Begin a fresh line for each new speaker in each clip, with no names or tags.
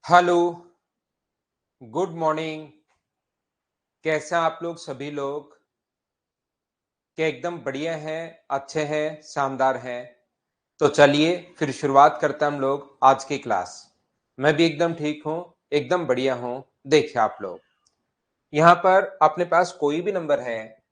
Hello, good morning. कैसे हैं आप लोग सभी लोग? क्या एकदम बढ़िया हैं, अच्छे हैं, शानदार हैं? तो चलिए फिर शुरुआत करते हैं हम लोग आज की क्लास। मैं भी एकदम ठीक हूँ, एकदम बढ़िया हूँ। देखिए आप लोग, यहाँ पर अपने पास कोई भी नंबर है,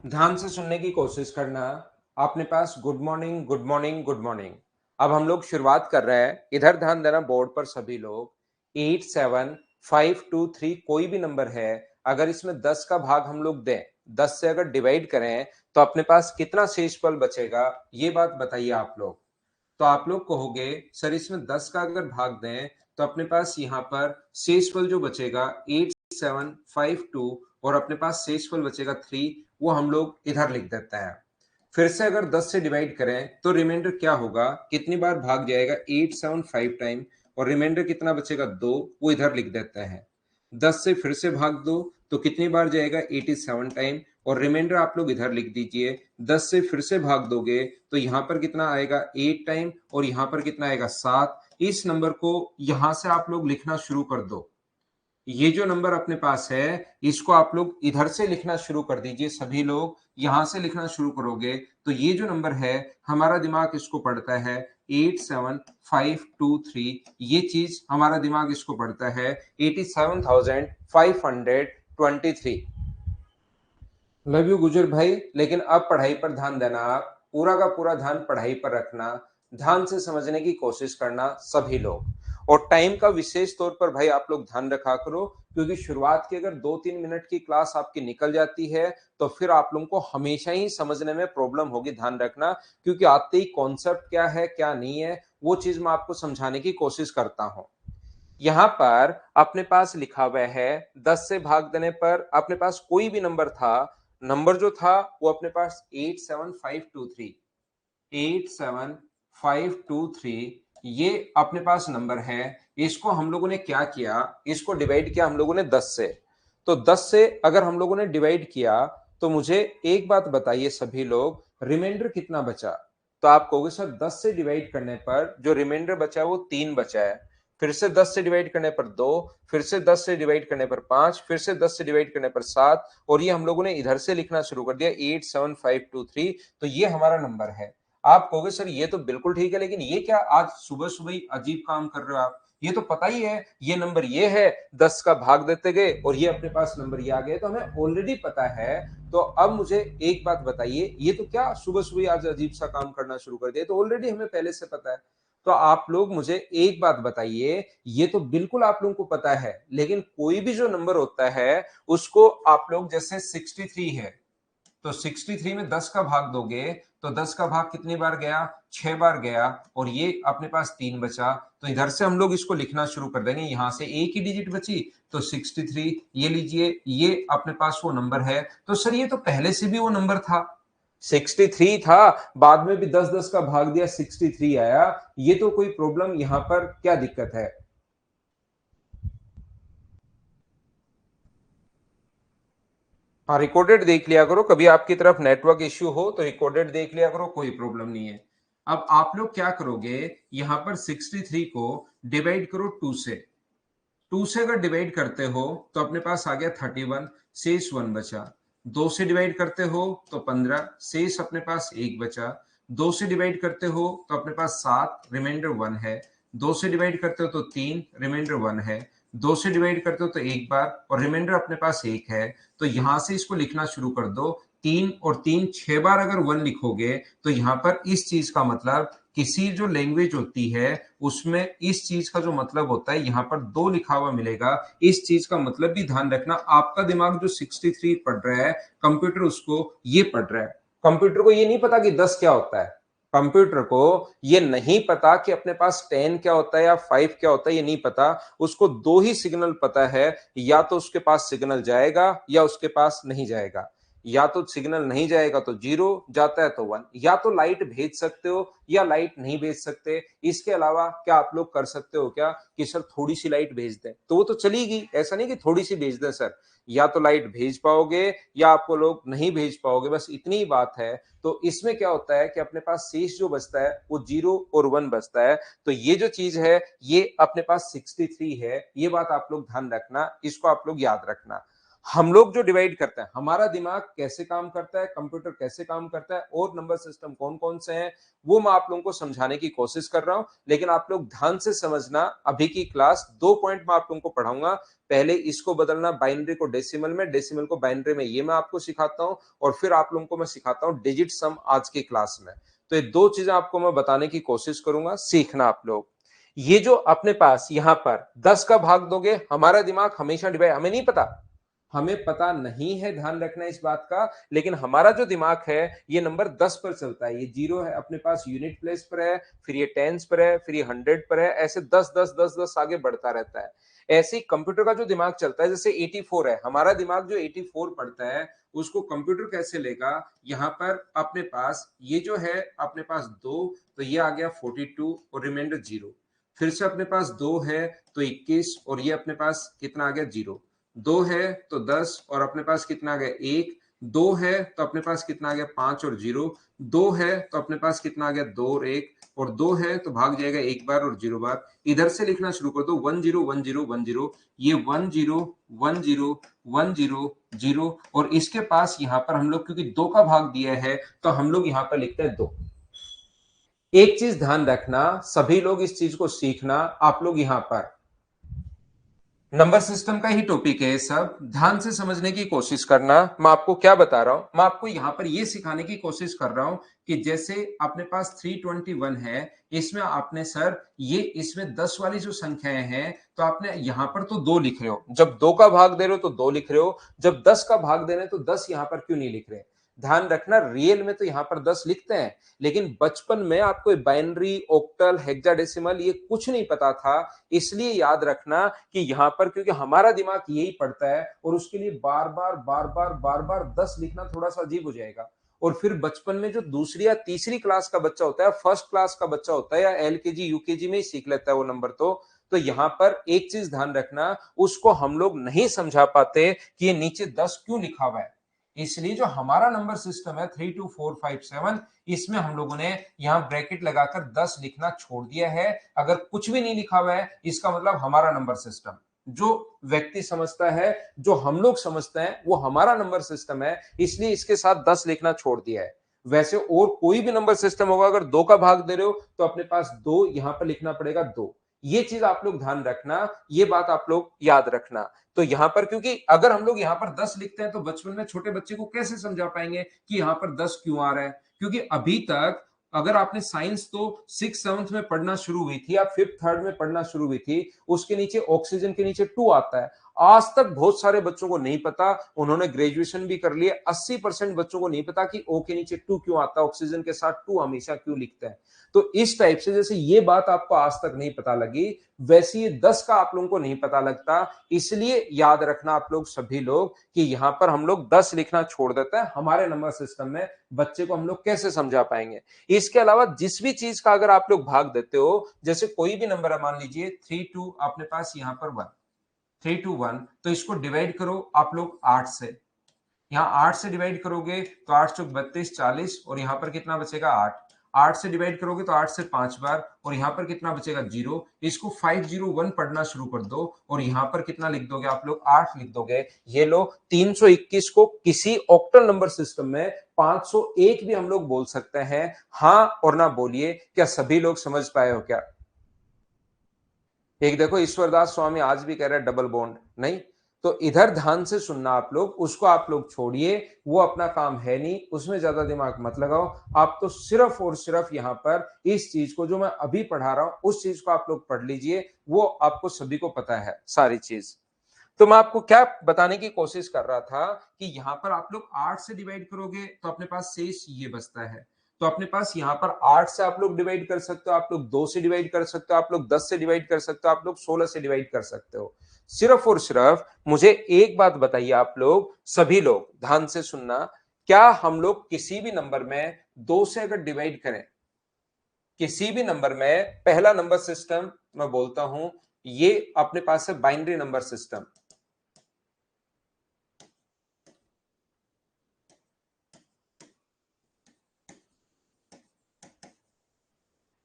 ध्यान से सुनने की कोशिश करना। अपने पास good morning, good morning, good morning. अब हम लोग शुरुआत कर रहे हैं, इधर ध्यान देना बोर्ड पर सभी लोग। 87523 कोई भी नंबर है, अगर इसमें 10 का भाग हम लोग दें, 10 से अगर डिवाइड करें तो अपने पास कितना शेषफल बचेगा, ये बात बताइए आप लोग। तो आप लोग कहोगे सर इसमें 10 का अगर भाग दें तो अपने पास यहाँ पर शेषफल जो बचेगा 8752, और अपने पास शेषफल बचेगा 3, वो हम लोग इधर लिख देते हैं। फिर से अगर 10 से डिवाइड करें तो रिमाइंडर क्या होगा, कितनी बार भाग जाएगा 875 टाइम, और रिमाइंडर कितना बचेगा 2, वो इधर लिख देते हैं। 10 से फिर से भाग दो तो कितनी बार जाएगा 87 टाइम, और रिमाइंडर आप लोग इधर लिख दीजिए। 10 से फिर से भाग दोगे तो यहाँ पर कितना आएगा 8 टाइम, और यहाँ पर कितना आएगा 7। इस नंबर को यहाँ से आप लोग लिखना शुरू कर दो। ये जो नंबर अपने पास है इसको आप लोग इधर से लिखना शुरू कर दीजिए। सभी लोग यहां से लिखना शुरू करोगे तो ये जो नंबर है हमारा दिमाग इसको पढ़ता है 87523। ये चीज हमारा दिमाग इसको पढ़ता है 87,523। लव यू गुजर भाई, लेकिन अब पढ़ाई पर ध्यान देना। आप पूरा का पूरा ध्यान पढ़ाई पर रखना, ध्यान से समझने की कोशिश करना सभी लोग। और टाइम का विशेष तौर पर भाई आप लोग ध्यान रखा करो, क्योंकि शुरुआत की अगर 2-3 मिनट की क्लास आपकी निकल जाती है तो फिर आप लोगों को हमेशा ही समझने में प्रॉब्लम होगी। ध्यान रखना, क्योंकि आते ही कॉन्सेप्ट क्या है क्या नहीं है वो चीज मैं आपको समझाने की कोशिश करता हूँ। यहाँ पर अपने पास लिखा हुआ है 10 से भाग देने पर अपने पास कोई भी नंबर था, नंबर जो था वो अपने पास 87523, 87523 ये अपने पास नंबर है। इसको हम लोगों ने क्या किया, इसको डिवाइड किया हम लोगों ने 10 से। तो 10 से अगर हम लोगों ने डिवाइड किया तो मुझे एक बात बताइए सभी लोग, रिमाइंडर कितना बचा? तो आप कहोगे सर 10 से डिवाइड करने पर जो रिमाइंडर बचा है वो 3 बचा है। फिर से 10 से डिवाइड करने पर 2, फिर से 10 से डिवाइड करने पर 5, फिर से 10 से डिवाइड करने पर 7, और ये हम लोगों ने इधर से लिखना शुरू कर दिया 87523। तो ये हमारा नंबर है। आप कहोगे सर ये तो बिल्कुल ठीक है, लेकिन ये क्या आज सुबह सुबह ही अजीब काम कर रहे हो आप? ये तो पता ही है ये नंबर ये है, 10 का भाग देते गए और ये अपने पास नंबर ये आ गया, तो हमें ऑलरेडी पता है। तो अब मुझे एक बात बताइए, ये तो क्या सुबह सुबह आज अजीब सा काम करना शुरू कर दिया, तो ऑलरेडी हमें पहले से पता है। तो आप लोग मुझे एक बात बताइए, ये तो बिल्कुल आप लोगों को पता है, लेकिन कोई भी जो नंबर होता है उसको आप लोग, जैसे 63 है तो 63 में 10 का भाग दोगे तो 10 का भाग कितनी बार गया, 6 बार गया, और ये अपने पास 3 बचा। तो इधर से हम लोग इसको लिखना शुरू कर देंगे, यहां से एक ही डिजिट बची तो 63। ये लीजिए, ये अपने पास वो नंबर है। तो सर ये तो पहले से भी वो नंबर था, 63 था, बाद में भी 10-10 का भाग दिया 63 आया। ये तो कोई प्रॉब्लम यहां पर क्या दिक्कत है? हाँ, रिकॉर्डेड देख लिया करो, कभी आपकी तरफ नेटवर्क इश्यू हो तो रिकॉर्डेड देख लिया करो, कोई प्रॉब्लम नहीं है। अब आप लोग क्या करोगे, यहां पर 63 को डिवाइड करो 2 से। 2 से अगर डिवाइड करते हो तो अपने पास आ गया 31, शेष 1 बचा। 2 से डिवाइड करते हो तो 15, शेष अपने पास 1 बचा। 2 से डिवाइड करते हो तो अपने पास 7, रिमाइंडर 1 है। 2 से डिवाइड करते हो तो 3, रिमाइंडर 1 है। 2 से डिवाइड करते हो तो एक बार, और रिमाइंडर अपने पास 1 है। तो यहां से इसको लिखना शुरू कर दो। 3 और 3 6 बार अगर 1 लिखोगे तो यहां पर इस चीज का मतलब, किसी जो लैंग्वेज होती है उसमें इस चीज का जो मतलब होता है यहाँ पर 2 लिखा हुआ मिलेगा। इस चीज का मतलब भी ध्यान रखना। आपका दिमाग जो 63 पढ़ रहा है, कंप्यूटर उसको ये पढ़ रहा है। कंप्यूटर को ये नहीं पता कि 10 क्या होता है, कंप्यूटर को ये नहीं पता कि अपने पास 10 क्या होता है या 5 क्या होता है, ये नहीं पता। उसको 2 ही सिग्नल पता है, या तो उसके पास सिग्नल जाएगा या उसके पास नहीं जाएगा। या तो सिग्नल नहीं जाएगा तो 0, जाता है तो 1। या तो लाइट भेज सकते हो या लाइट नहीं भेज सकते। इसके अलावा क्या आप लोग कर सकते हो क्या कि सर थोड़ी सी लाइट भेज दें, तो वो तो चलेगी, ऐसा नहीं कि थोड़ी सी भेज दें सर। या तो लाइट भेज पाओगे या आपको लोग नहीं भेज पाओगे, बस इतनी ही बात है। तो इसमें क्या होता है कि अपने पास शेष जो बचता है वो 0 और 1 बचता है। तो ये जो चीज है ये अपने पास 63 है। ये बात आप लोग ध्यान रखना, इसको आप लोग याद रखना। हम लोग जो डिवाइड करते हैं, हमारा दिमाग कैसे काम करता है, कंप्यूटर कैसे काम करता है और नंबर सिस्टम कौन कौन से हैं, वो मैं आप लोगों को समझाने की कोशिश कर रहा हूं। लेकिन आप लोग ध्यान से समझना, अभी की क्लास 2 पॉइंट मैं आप लोगों को पढ़ाऊंगा। पहले इसको बदलना बाइनरी को डेसिमल में, डेसिमल को बाइनरी में, ये मैं आपको सिखाता हूं। और फिर आप लोगों को मैं सिखाता हूं डिजिट सम आज की क्लास में। तो ये दो चीजें आपको मैं बताने की कोशिश करूंगा, सीखना आप लोग। ये जो अपने पास यहां पर 10 का भाग दोगे, हमारा दिमाग हमेशा डिवाइड, हमें नहीं पता, हमें पता नहीं है, ध्यान रखना इस बात का। लेकिन हमारा जो दिमाग है ये नंबर 10 पर चलता है। ये 0 है अपने पास यूनिट प्लेस पर है, फिर ये टेंस पर है, फिर ये 100 पर है, ऐसे 10 10 10 10 आगे बढ़ता रहता है। ऐसे ही कंप्यूटर का जो दिमाग चलता है, जैसे 84 है हमारा दिमाग, जो 84 पढ़ता है उसको कंप्यूटर कैसे लेगा। यहां पर अपने पास ये जो है अपने पास 2, तो ये आ गया 42 और रिमाइंडर 0। फिर से अपने पास 2 है तो 21 और ये अपने पास कितना आ गया 0। 2 है तो 10 और अपने पास कितना आ गया 1। 2 है तो अपने पास कितना आ गया 5 और 0। 2 है तो अपने पास कितना आ गया 2 और 1। और 2 है तो भाग जाएगा एक बार और 0 बार। इधर से लिखना शुरू कर दो 1 0 1 0 1 0। ये 1 0 1 0 1 0 0। और इसके पास यहां पर हम लोग क्योंकि 2 का भाग दिया है तो हम लोग यहां पर लिखते हैं 2। एक चीज ध्यान रखना, सभी लोग इस चीज को सीखना, आप लोग यहां पर नंबर सिस्टम का ही टॉपिक है, सब ध्यान से समझने की कोशिश करना। मैं आपको क्या बता रहा हूं, मैं आपको यहां पर यह सिखाने की कोशिश कर रहा हूं कि जैसे अपने पास 321 है, इसमें आपने सर ये इसमें 10 वाली जो संख्याएं हैं तो आपने यहां पर तो 2 लिख रहे हो, जब 2 का भाग दे रहे हो तो 2 लिख रहे हो, जब 10 का भाग दे रहे हो तो 10 यहां पर क्यों नहीं लिख रहे। ध्यान रखना, रियल में तो यहां पर 10 लिखते हैं, लेकिन बचपन में आपको बाइनरी, ऑक्टल, हेक्साडेसिमल ये कुछ नहीं पता था। इसलिए याद रखना कि यहां पर क्योंकि हमारा दिमाग यही पढ़ता है और उसके लिए बार बार बार बार बार बार 10 लिखना थोड़ा सा अजीब हो जाएगा। और फिर बचपन में जो दूसरी या तीसरी क्लास का बच्चा होता है, फर्स्ट क्लास का बच्चा होता है, या एलकेजी यूकेजी में ही सीख लेता है वो नंबर। तो यहां पर एक चीज ध्यान रखना, उसको हम लोग नहीं समझा पाते कि ये नीचे 10 क्यों लिखा हुआ है। इसलिए जो हमारा नंबर सिस्टम है 32457, इसमें हम लोगों ने यहां ब्रैकेट लगाकर 10 लिखना छोड़ दिया है। अगर कुछ भी नहीं लिखा हुआ है इसका मतलब हमारा नंबर सिस्टम, जो व्यक्ति समझता है, जो हम लोग समझते हैं, वो हमारा नंबर सिस्टम है, इसलिए इसके साथ 10 लिखना छोड़ दिया है। वैसे और कोई भी नंबर सिस्टम होगा, अगर 2 का भाग दे रहे हो तो अपने पास 2 यहां पर लिखना पड़ेगा 2। ये चीज आप लोग ध्यान रखना, ये बात आप लोग याद रखना। तो यहां पर क्योंकि अगर हम लोग यहां पर 10 लिखते हैं तो बचपन में छोटे बच्चे को कैसे समझा पाएंगे कि यहां पर 10 क्यों आ रहा है। क्योंकि अभी तक अगर आपने साइंस तो 6th 7th में पढ़ना शुरू हुई थी या 5th 3rd में पढ़ना शुरू हुई थी, उसके नीचे ऑक्सीजन के नीचे 2 आता है। आज तक बहुत सारे बच्चों को नहीं पता, उन्होंने ग्रेजुएशन भी कर लिए, 80% बच्चों को नहीं पता कि ओ के नीचे 2 क्यों आता है, ऑक्सीजन के साथ 2 हमेशा क्यों लिखते हैं। तो इस टाइप से जैसे ये बात आपको आज तक नहीं पता लगी, वैसे ये 10 का आप लोगों को नहीं पता लगता। इसलिए याद रखना आप लोग सभी लोग कि यहां पर हम लोग 10 लिखना छोड़ देते हैं, हमारे नंबर सिस्टम में बच्चे को हम लोग कैसे समझा पाएंगे। इसके अलावा जिस भी चीज का अगर आप लोग भाग देते हो, जैसे कोई भी नंबर है, मान लीजिए 32 अपने पास यहां पर 1, 321, तो इसको डिवाइड करो आप लोग 8 से। यहाँ 8 से डिवाइड करोगे तो 8 चौक 32 40, और यहाँ पर कितना बचेगा 8। 8 से डिवाइड करोगे तो 8 से 5 बार, और यहाँ पर कितना बचेगा 0। इसको 501 पढ़ना शुरू कर दो और यहाँ पर कितना लिख दोगे आप लोग 8 लिख दोगे। ये लो 321 को किसी ऑक्टल नंबर सिस्टम में 501 भी हम लोग बोल सकते हैं। हाँ और ना बोलिए, क्या सभी लोग समझ पाए हो क्या। एक देखो ईश्वरदास स्वामी आज भी कह रहे हैं डबल बॉन्ड नहीं। तो इधर ध्यान से सुनना आप लोग, उसको आप लोग छोड़िए, वो अपना काम है नहीं, उसमें ज्यादा दिमाग मत लगाओ। आप तो सिर्फ और सिर्फ यहाँ पर इस चीज को जो मैं अभी पढ़ा रहा हूं उस चीज को आप लोग पढ़ लीजिए, वो आपको सभी को पता है सारी चीज। तो मैं आपको क्या बताने की कोशिश कर रहा था कि यहां पर आप लोग 8 से डिवाइड करोगे तो अपने पास शेष ये बचता है। तो अपने पास यहाँ पर 8 से आप लोग डिवाइड कर सकते हो, आप लोग 2 से डिवाइड कर सकते हो, आप लोग 10 से डिवाइड कर सकते हो, आप लोग 16 से डिवाइड कर सकते हो। सिर्फ और सिर्फ मुझे एक बात बताइए, आप लोग सभी लोग ध्यान से सुनना, क्या हम लोग किसी भी नंबर में 2 से अगर डिवाइड करें, किसी भी नंबर में, पहला नंबर सिस्टम मैं बोलता हूं, ये अपने पास है बाइनरी नंबर सिस्टम।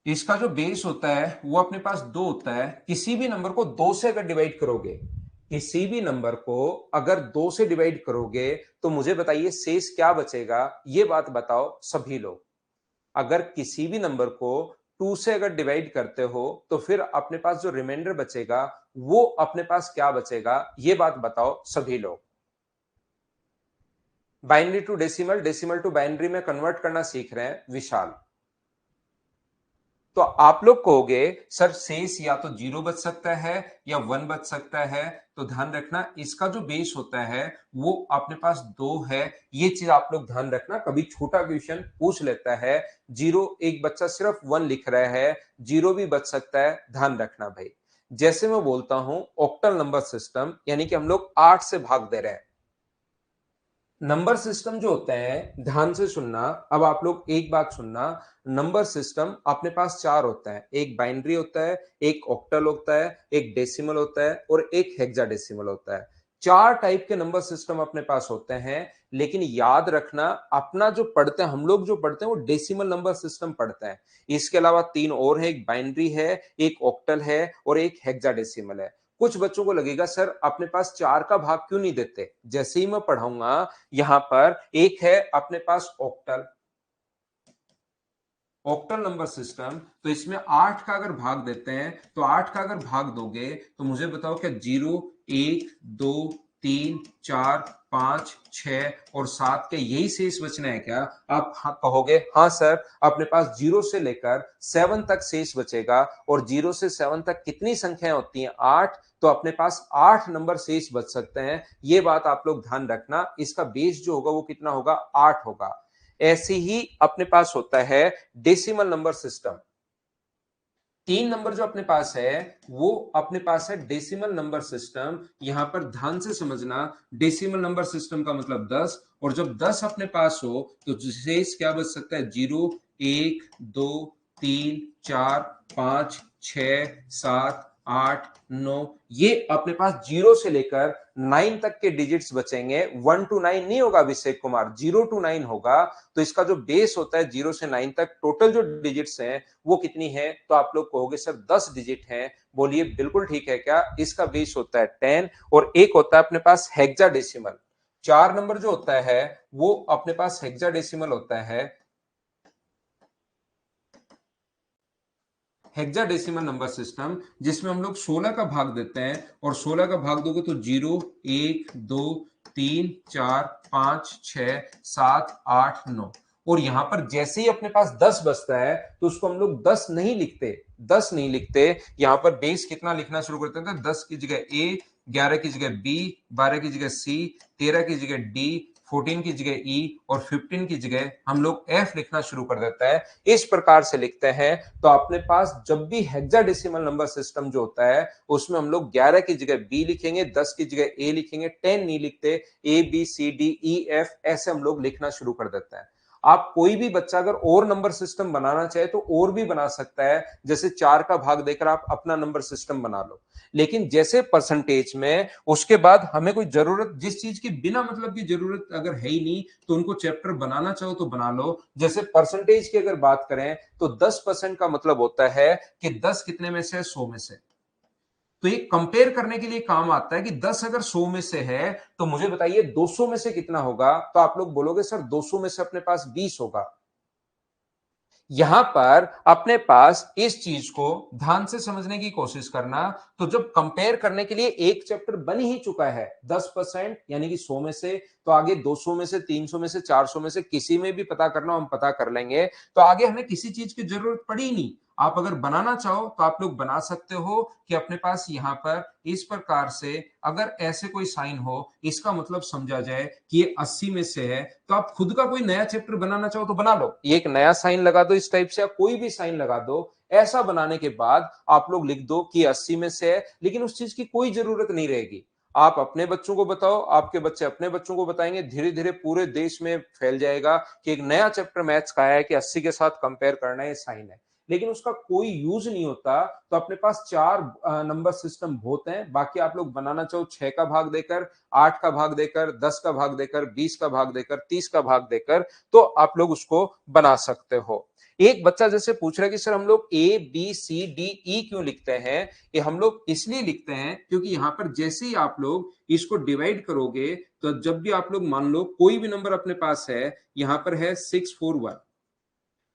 इसका जो बेस होता है वो अपने पास 2 होता है। किसी भी नंबर को 2 से अगर डिवाइड करोगे, किसी भी नंबर को अगर 2 से डिवाइड करोगे, तो मुझे बताइए शेष क्या बचेगा, ये बात बताओ सभी लोग। अगर किसी भी नंबर को 2 से अगर डिवाइड करते हो, तो फिर अपने पास जो रिमाइंडर बचेगा वो अपने पास क्या बचेगा, ये बात बताओ सभी लोग। Binary to decimal, decimal to binary में कन्वर्ट करना सीख रहे हैं विशाल। तो आप लोग कहोगे सर शेष या तो 0 बच सकता है या 1 बच सकता है। तो ध्यान रखना, इसका जो बेस होता है वो अपने पास 2 है। ये चीज आप लोग ध्यान रखना, कभी छोटा क्वेश्चन पूछ लेता है 0, एक बच्चा सिर्फ 1 लिख रहा है, 0 भी बच सकता है, ध्यान रखना भाई। जैसे मैं बोलता हूं ऑक्टल नंबर सिस्टम, यानी कि हम लोग 8 से भाग दे रहे हैं। नंबर सिस्टम जो होते हैं, ध्यान से सुनना, अब आप लोग एक बात सुनना, नंबर सिस्टम अपने पास 4 होता है। एक बाइनरी होता है, एक ऑक्टल होता है, एक डेसिमल होता है और एक हेक्साडेसिमल होता है। 4 टाइप के नंबर सिस्टम अपने पास होते हैं। लेकिन याद रखना, अपना जो पढ़ते हैं हम लोग, जो पढ़ते हैं वो डेसिमल नंबर सिस्टम पढ़ते हैं। इसके अलावा 3 और है, एक बाइनरी है, एक ऑक्टल है और एक हेक्साडेसिमल है। कुछ बच्चों को लगेगा सर अपने पास 4 का भाग क्यों नहीं देते। जैसे ही मैं पढ़ाऊंगा, यहां पर एक है अपने पास ऑक्टल, ऑक्टल नंबर सिस्टम। तो इसमें 8 का अगर भाग देते हैं, तो 8 का अगर भाग दोगे तो मुझे बताओ क्या 0, 1, 2, 3, 4, 5, 6 और 7 के यही शेष बचना है क्या। आप हाँ कहोगे, हाँ सर अपने पास 0 से लेकर 7 तक शेष बचेगा। और 0 से 7 तक कितनी संख्याएं होती हैं, 8। तो अपने पास 8 नंबर शेष बच सकते हैं। ये बात आप लोग ध्यान रखना, इसका बेस जो होगा वो कितना होगा, 8 होगा। ऐसे ही अपने पास होता है डेसिमल नंबर सिस्टम। 3 नंबर जो अपने पास है वो अपने पास है डेसिमल नंबर सिस्टम। यहां पर ध्यान से समझना, डेसिमल नंबर सिस्टम का मतलब 10। और जब 10 अपने पास हो तो शेष क्या बच सकता है, 0, 1, 2, 3, 4, 5, 6, 7, 8, 9। ये अपने पास 0 से लेकर 9 तक के डिजिट्स बचेंगे। 1 to 9 नहीं होगा अभिषेक कुमार, 0 to 9 होगा। तो इसका जो बेस होता है 0 से 9 तक, टोटल जो डिजिट्स हैं वो कितनी है। तो आप लोग कहोगे सर 10 डिजिट हैं। बोलिए बिल्कुल ठीक है क्या, इसका बेस होता है 10। और एक होता है अपने पास हेक्साडेसिमल। 4 नंबर जो होता है वो अपने पास हेक्साडेसिमल होता है। हेक्साडेसिमल नंबर सिस्टम, जिसमें हम लोग 16 का भाग देते हैं। और 16 का भाग दोगे तो 0, 1, 2, 3, 4, 5, 6, 7, 8, 9। और यहां पर जैसे ही अपने पास 10 बचता है तो उसको हम लोग 10 नहीं लिखते, 10 नहीं लिखते। यहां पर बेस कितना लिखना शुरू करते हैं, 10 की जगह ए, 11 की जगह बी, 12 की जगह सी, 13 की जगह डी, 14 की जगह ई और 15 की जगह हम लोग एफ लिखना शुरू कर देता है। इस प्रकार से लिखते हैं। तो अपने पास जब भी हेक्साडेसिमल नंबर सिस्टम जो होता है उसमें हम लोग 11 की जगह बी लिखेंगे, 10 की जगह ए लिखेंगे, 10 नहीं लिखते, A B C D E F ऐसे हम लोग लिखना शुरू कर देता है। आप कोई भी बच्चा अगर और नंबर सिस्टम बनाना चाहे तो और भी बना सकता है, जैसे 4 का भाग देकर आप अपना नंबर सिस्टम बना लो। लेकिन जैसे परसेंटेज में उसके बाद हमें कोई जरूरत, जिस चीज की बिना मतलब की जरूरत अगर है ही नहीं, तो उनको चैप्टर बनाना चाहो तो बना लो। जैसे परसेंटेज की अगर बात करें तो 10% का मतलब होता है कि 10 कितने में से, 100 में से। तो ये कंपेयर करने के लिए काम आता है कि 10 अगर 100 में से है तो मुझे बताइए 200 में से कितना होगा। तो आप लोग बोलोगे सर 200 में से अपने पास 20 होगा। यहां पर अपने पास इस चीज को ध्यान से समझने की कोशिश करना। तो जब कंपेयर करने के लिए एक चैप्टर बन ही चुका है 10% यानी कि 100 में से, तो आगे 200 में से, 300 में से, 400 में से किसी में भी पता करना हम पता कर लेंगे। तो आगे हमें किसी चीज की जरूरत पड़ी ही नहीं। आप अगर बनाना चाहो तो आप लोग बना सकते हो कि अपने पास यहाँ पर इस प्रकार से अगर ऐसे कोई साइन हो, इसका मतलब समझा जाए कि ये 80 में से है, तो आप खुद का कोई नया चैप्टर बनाना चाहो तो बना लो, ये एक नया साइन लगा दो इस टाइप से, या कोई भी साइन लगा दो। ऐसा बनाने के बाद आप लोग लिख दो कि 80 में से है, लेकिन उस चीज की कोई जरूरत नहीं रहेगी। आप अपने बच्चों को बताओ, आपके बच्चे अपने बच्चों को बताएंगे, धीरे धीरे पूरे देश में फैल जाएगा कि एक नया चैप्टर मैथ्स का है कि 80 के साथ कंपेयर करना है, साइन है। लेकिन उसका कोई यूज नहीं होता, तो अपने पास 4 नंबर सिस्टम होते हैं। बाकी आप लोग बनाना चाहो 6 का भाग देकर, 8 का भाग देकर, 10 का भाग देकर, 20 का भाग देकर, 30 का भाग देकर, तो आप लोग उसको बना सकते हो। एक बच्चा जैसे पूछ रहा है कि सर हम लोग ए बी सी डी ई क्यों लिखते हैं? ये हम लोग इसलिए लिखते हैं क्योंकि यहां पर जैसे ही आप लोग इसको डिवाइड करोगे, तो जब भी आप लोग मान लो कोई भी नंबर अपने पास है, यहां पर है 641,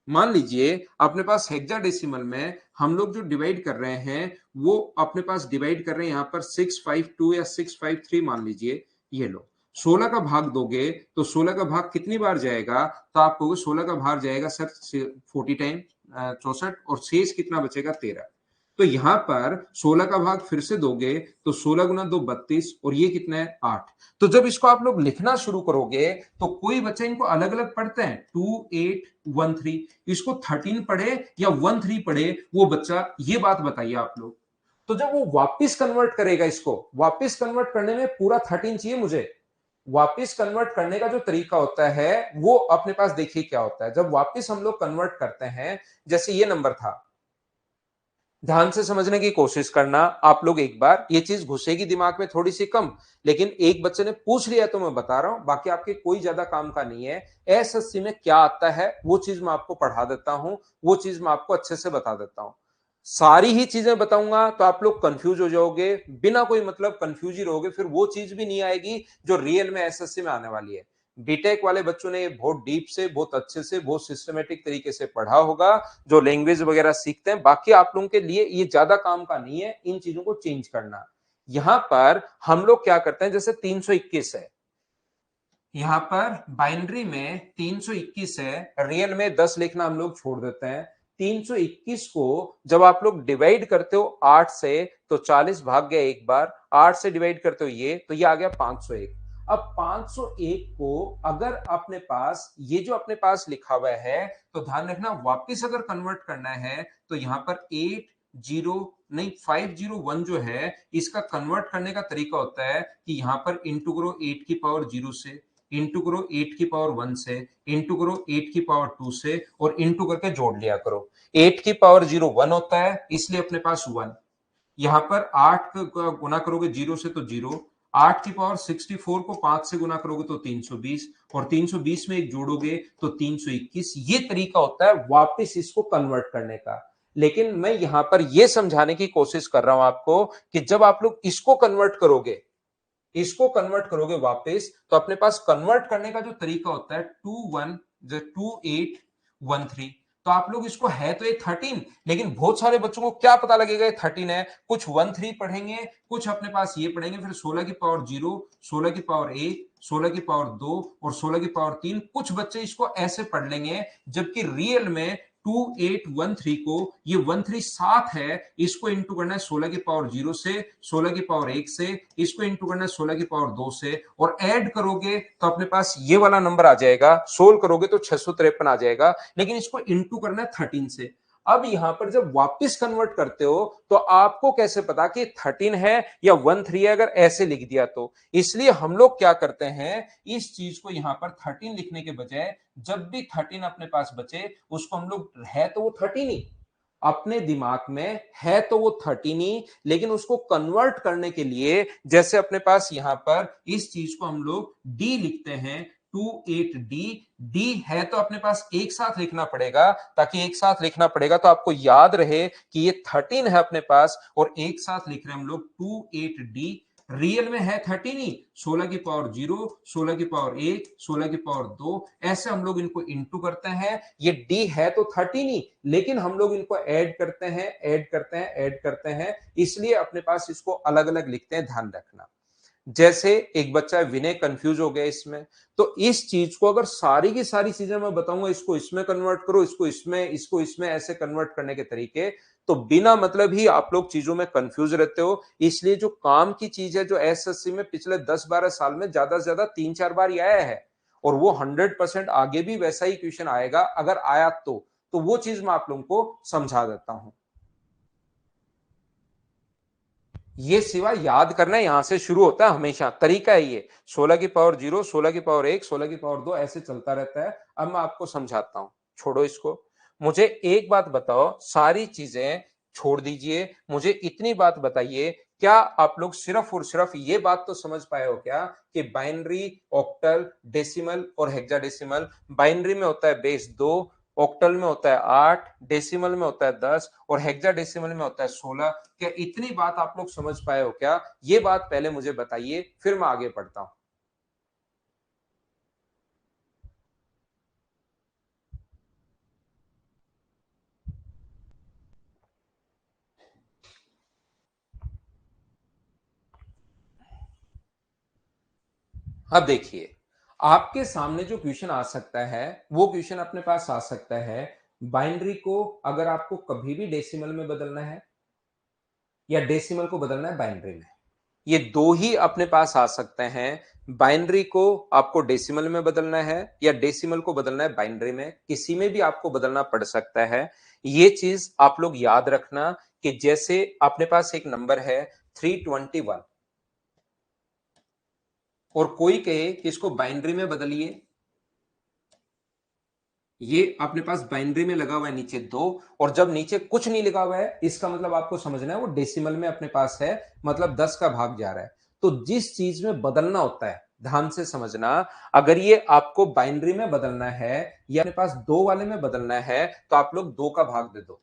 मान लीजिए अपने पास हेक्साडेसिमल में हम लोग जो डिवाइड कर रहे हैं वो अपने पास डिवाइड कर रहे हैं यहां पर 652 या 653, मान लीजिए ये लो। 16 का भाग दोगे तो 16 का भाग कितनी बार जाएगा? तो आप कहोगे 16 का भाग जाएगा सर 40 टाइम, 64, और शेष कितना बचेगा? 13। तो यहां पर 16 का भाग फिर से दोगे तो 16 गुना 2 32, और ये कितना है? 8। तो जब इसको आप लोग लिखना शुरू करोगे तो कोई बच्चा इनको अलग अलग पढ़ते हैं, 2 8 1 3, इसको 13 पढ़े या 1 3 पढ़े वो बच्चा, ये बात बताइए आप लोग। तो जब वो वापस कन्वर्ट करेगा, इसको वापस कन्वर्ट करने में पूरा 13 चाहिए मुझे। वापस कन्वर्ट करने का जो तरीका होता है वो अपने पास देखिए क्या होता है। जब वापस हम लोग कन्वर्ट करते हैं, जैसे ये नंबर था, ध्यान से समझने की कोशिश करना आप लोग, एक बार ये चीज घुसेगी दिमाग में थोड़ी सी कम, लेकिन एक बच्चे ने पूछ लिया तो मैं बता रहा हूं, बाकी आपके कोई ज्यादा काम का नहीं है। एसएससी में क्या आता है वो चीज मैं आपको पढ़ा देता हूं, वो चीज मैं आपको अच्छे से बता देता हूं। सारी ही चीजें बताऊंगा तो आप लोग कंफ्यूज हो जाओगे, बिना कोई मतलब कंफ्यूज ही रहोगे, फिर वो चीज भी नहीं आएगी जो रियल में एसएससी में आने वाली है। बीटेक वाले बच्चों ने बहुत डीप से, बहुत अच्छे से, बहुत सिस्टमेटिक तरीके से पढ़ा होगा, जो लैंग्वेज वगैरह सीखते हैं। बाकी आप लोगों के लिए ये ज्यादा काम का नहीं है इन चीजों को चेंज करना। यहां पर हम लोग क्या करते हैं, जैसे 321 है, यहां पर बाइनरी में 321 है, रियल में 10 लिखना हम लोग छोड़ देते हैं। 321 को जब आप लोग डिवाइड करते हो 8 से, तो 40 भाग गया एक बार, 8 से डिवाइड करते हो ये, तो ये आ गया 501। अब 501 को अगर अपने पास ये जो अपने पास लिखा हुआ है, तो ध्यान रखना वापस अगर कन्वर्ट करना है तो यहां पर 80 नहीं 501 जो है, इसका कन्वर्ट करने का तरीका होता है कि यहां पर इंटू करो 8 की पावर 0 से, इंटू करो 8 की पावर 1 से, इंटू करो 8 की पावर 2 से, और इंटू करके जोड़ लिया करो। 8 की पावर 0 1 होता है, इसलिए अपने पास 1। यहां पर 8 का गुना करोगे 0 से तो 0, 8 की पावर 64 को 5 से गुना करोगे तो 320, और 320 में एक जोड़ोगे तो 321। ये तरीका होता है वापस इसको कन्वर्ट करने का। लेकिन मैं यहां पर यह समझाने की कोशिश कर रहा हूं आपको कि जब आप लोग इसको कन्वर्ट करोगे, इसको कन्वर्ट करोगे वापस, तो अपने पास कन्वर्ट करने का जो तरीका होता है 2813। तो आप लोग इसको, है तो ये 13, लेकिन बहुत सारे बच्चों को क्या पता लगेगा ये 13 है, कुछ 13 पढ़ेंगे, कुछ अपने पास ये पढ़ेंगे, फिर 16 की पावर 0, 16 की पावर 1, 16 की पावर 2 और 16 की पावर 3। कुछ बच्चे इसको ऐसे पढ़ लेंगे, जबकि रियल में 2813 को, ये 13 साथ है, इसको इंटू करना है 16 की पावर 0 से, 16 की पावर 1 से, इसको इंटू करना है 16 की पावर 2 से, और ऐड करोगे तो अपने पास ये वाला नंबर आ जाएगा। सोल्व करोगे तो 653 आ जाएगा, लेकिन इसको इंटू करना है 13 से। अब यहां पर जब वापस कन्वर्ट करते हो तो आपको कैसे पता कि 13 है या 13 है, अगर ऐसे लिख दिया तो? इसलिए हम लोग क्या करते हैं, इस चीज को यहां पर 13 लिखने के बजाय, जब भी 13 अपने पास बचे, उसको हम लोग, है तो वो 13 ही अपने दिमाग में, है तो वो 13 ही, लेकिन उसको कन्वर्ट करने के लिए, जैसे अपने पास यहां पर इस चीज को हम लोग डी लिखते हैं, 28D। डी है तो अपने पास एक साथ लिखना पड़ेगा, ताकि एक साथ लिखना पड़ेगा तो आपको याद रहे कि ये 13 है अपने पास, और एक साथ लिख रहे हैं हम लोग 28D। रियल में है 13 ही, 16 की पावर 0, 16 की पावर 1, 16 की पावर 2, ऐसे हम लोग इनको इंटू करते हैं। ये डी है तो 13 ही, लेकिन हम लोग इनको ऐड करते हैं, ऐड करते हैं, ऐड करते हैं, इसलिए अपने पास इसको अलग अलग लिखते हैं, ध्यान रखना। जैसे एक बच्चा विनय कंफ्यूज हो गया इसमें, तो इस चीज को अगर सारी की सारी चीजें मैं बताऊंगा, इसको इसमें कन्वर्ट करो, इसको इसमें ऐसे कन्वर्ट करने के तरीके, तो बिना मतलब ही आप लोग चीजों में कंफ्यूज रहते हो। इसलिए जो काम की चीज है, जो एसएससी में पिछले 10-12 साल में ज्यादा से ज्यादा 3-4 बार ही आया है, और वो 100% आगे भी वैसा ही क्वेश्चन आएगा अगर आया तो वो चीज मैं आप लोगों को समझा देता हूं। ये सिवा याद करना यहां से शुरू होता है, हमेशा तरीका है ये। 16 की पावर 0, 16 की पावर 1, 16 की पावर 2 ऐसे चलता रहता है। अब मैं आपको समझाता हूं, छोड़ो इसको। मुझे एक बात बताओ, सारी चीजें छोड़ दीजिए, मुझे इतनी बात बताइए, क्या आप लोग सिर्फ और सिर्फ ये बात तो समझ पाए हो क्या कि बाइनरी, ऑक्टल, डेसिमल और हेक्साडेसिमल, बाइनरी में होता है बेस 2, ऑक्टल में होता है 8, डेसिमल में होता है 10 और हेक्साडेसिमल में होता है 16। क्या इतनी बात आप लोग समझ पाए हो क्या? ये बात पहले मुझे बताइए, फिर मैं आगे पढ़ता हूं। अब देखिए, आपके सामने जो क्वेश्चन आ सकता है, वो क्वेश्चन अपने पास आ सकता है, बाइनरी को अगर आपको कभी भी डेसिमल में बदलना है या डेसिमल को बदलना है बाइनरी में, ये दो ही अपने पास आ सकते हैं। बाइनरी को आपको डेसिमल में बदलना है या डेसिमल को बदलना है बाइनरी में, किसी में भी आपको बदलना पड़ सकता है। ये चीज आप लोग याद रखना कि जैसे अपने पास एक नंबर है 321 और कोई कहे कि इसको बाइनरी में बदलिए, ये अपने पास बाइनरी में लगा हुआ है नीचे 2, और जब नीचे कुछ नहीं लगा हुआ है, इसका मतलब आपको समझना है वो डेसिमल में अपने पास है, मतलब 10 का भाग जा रहा है। तो जिस चीज में बदलना होता है, ध्यान से समझना, अगर ये आपको बाइनरी में बदलना है या अपने पास 2 वाले में बदलना है, तो आप लोग 2 का भाग दे दो,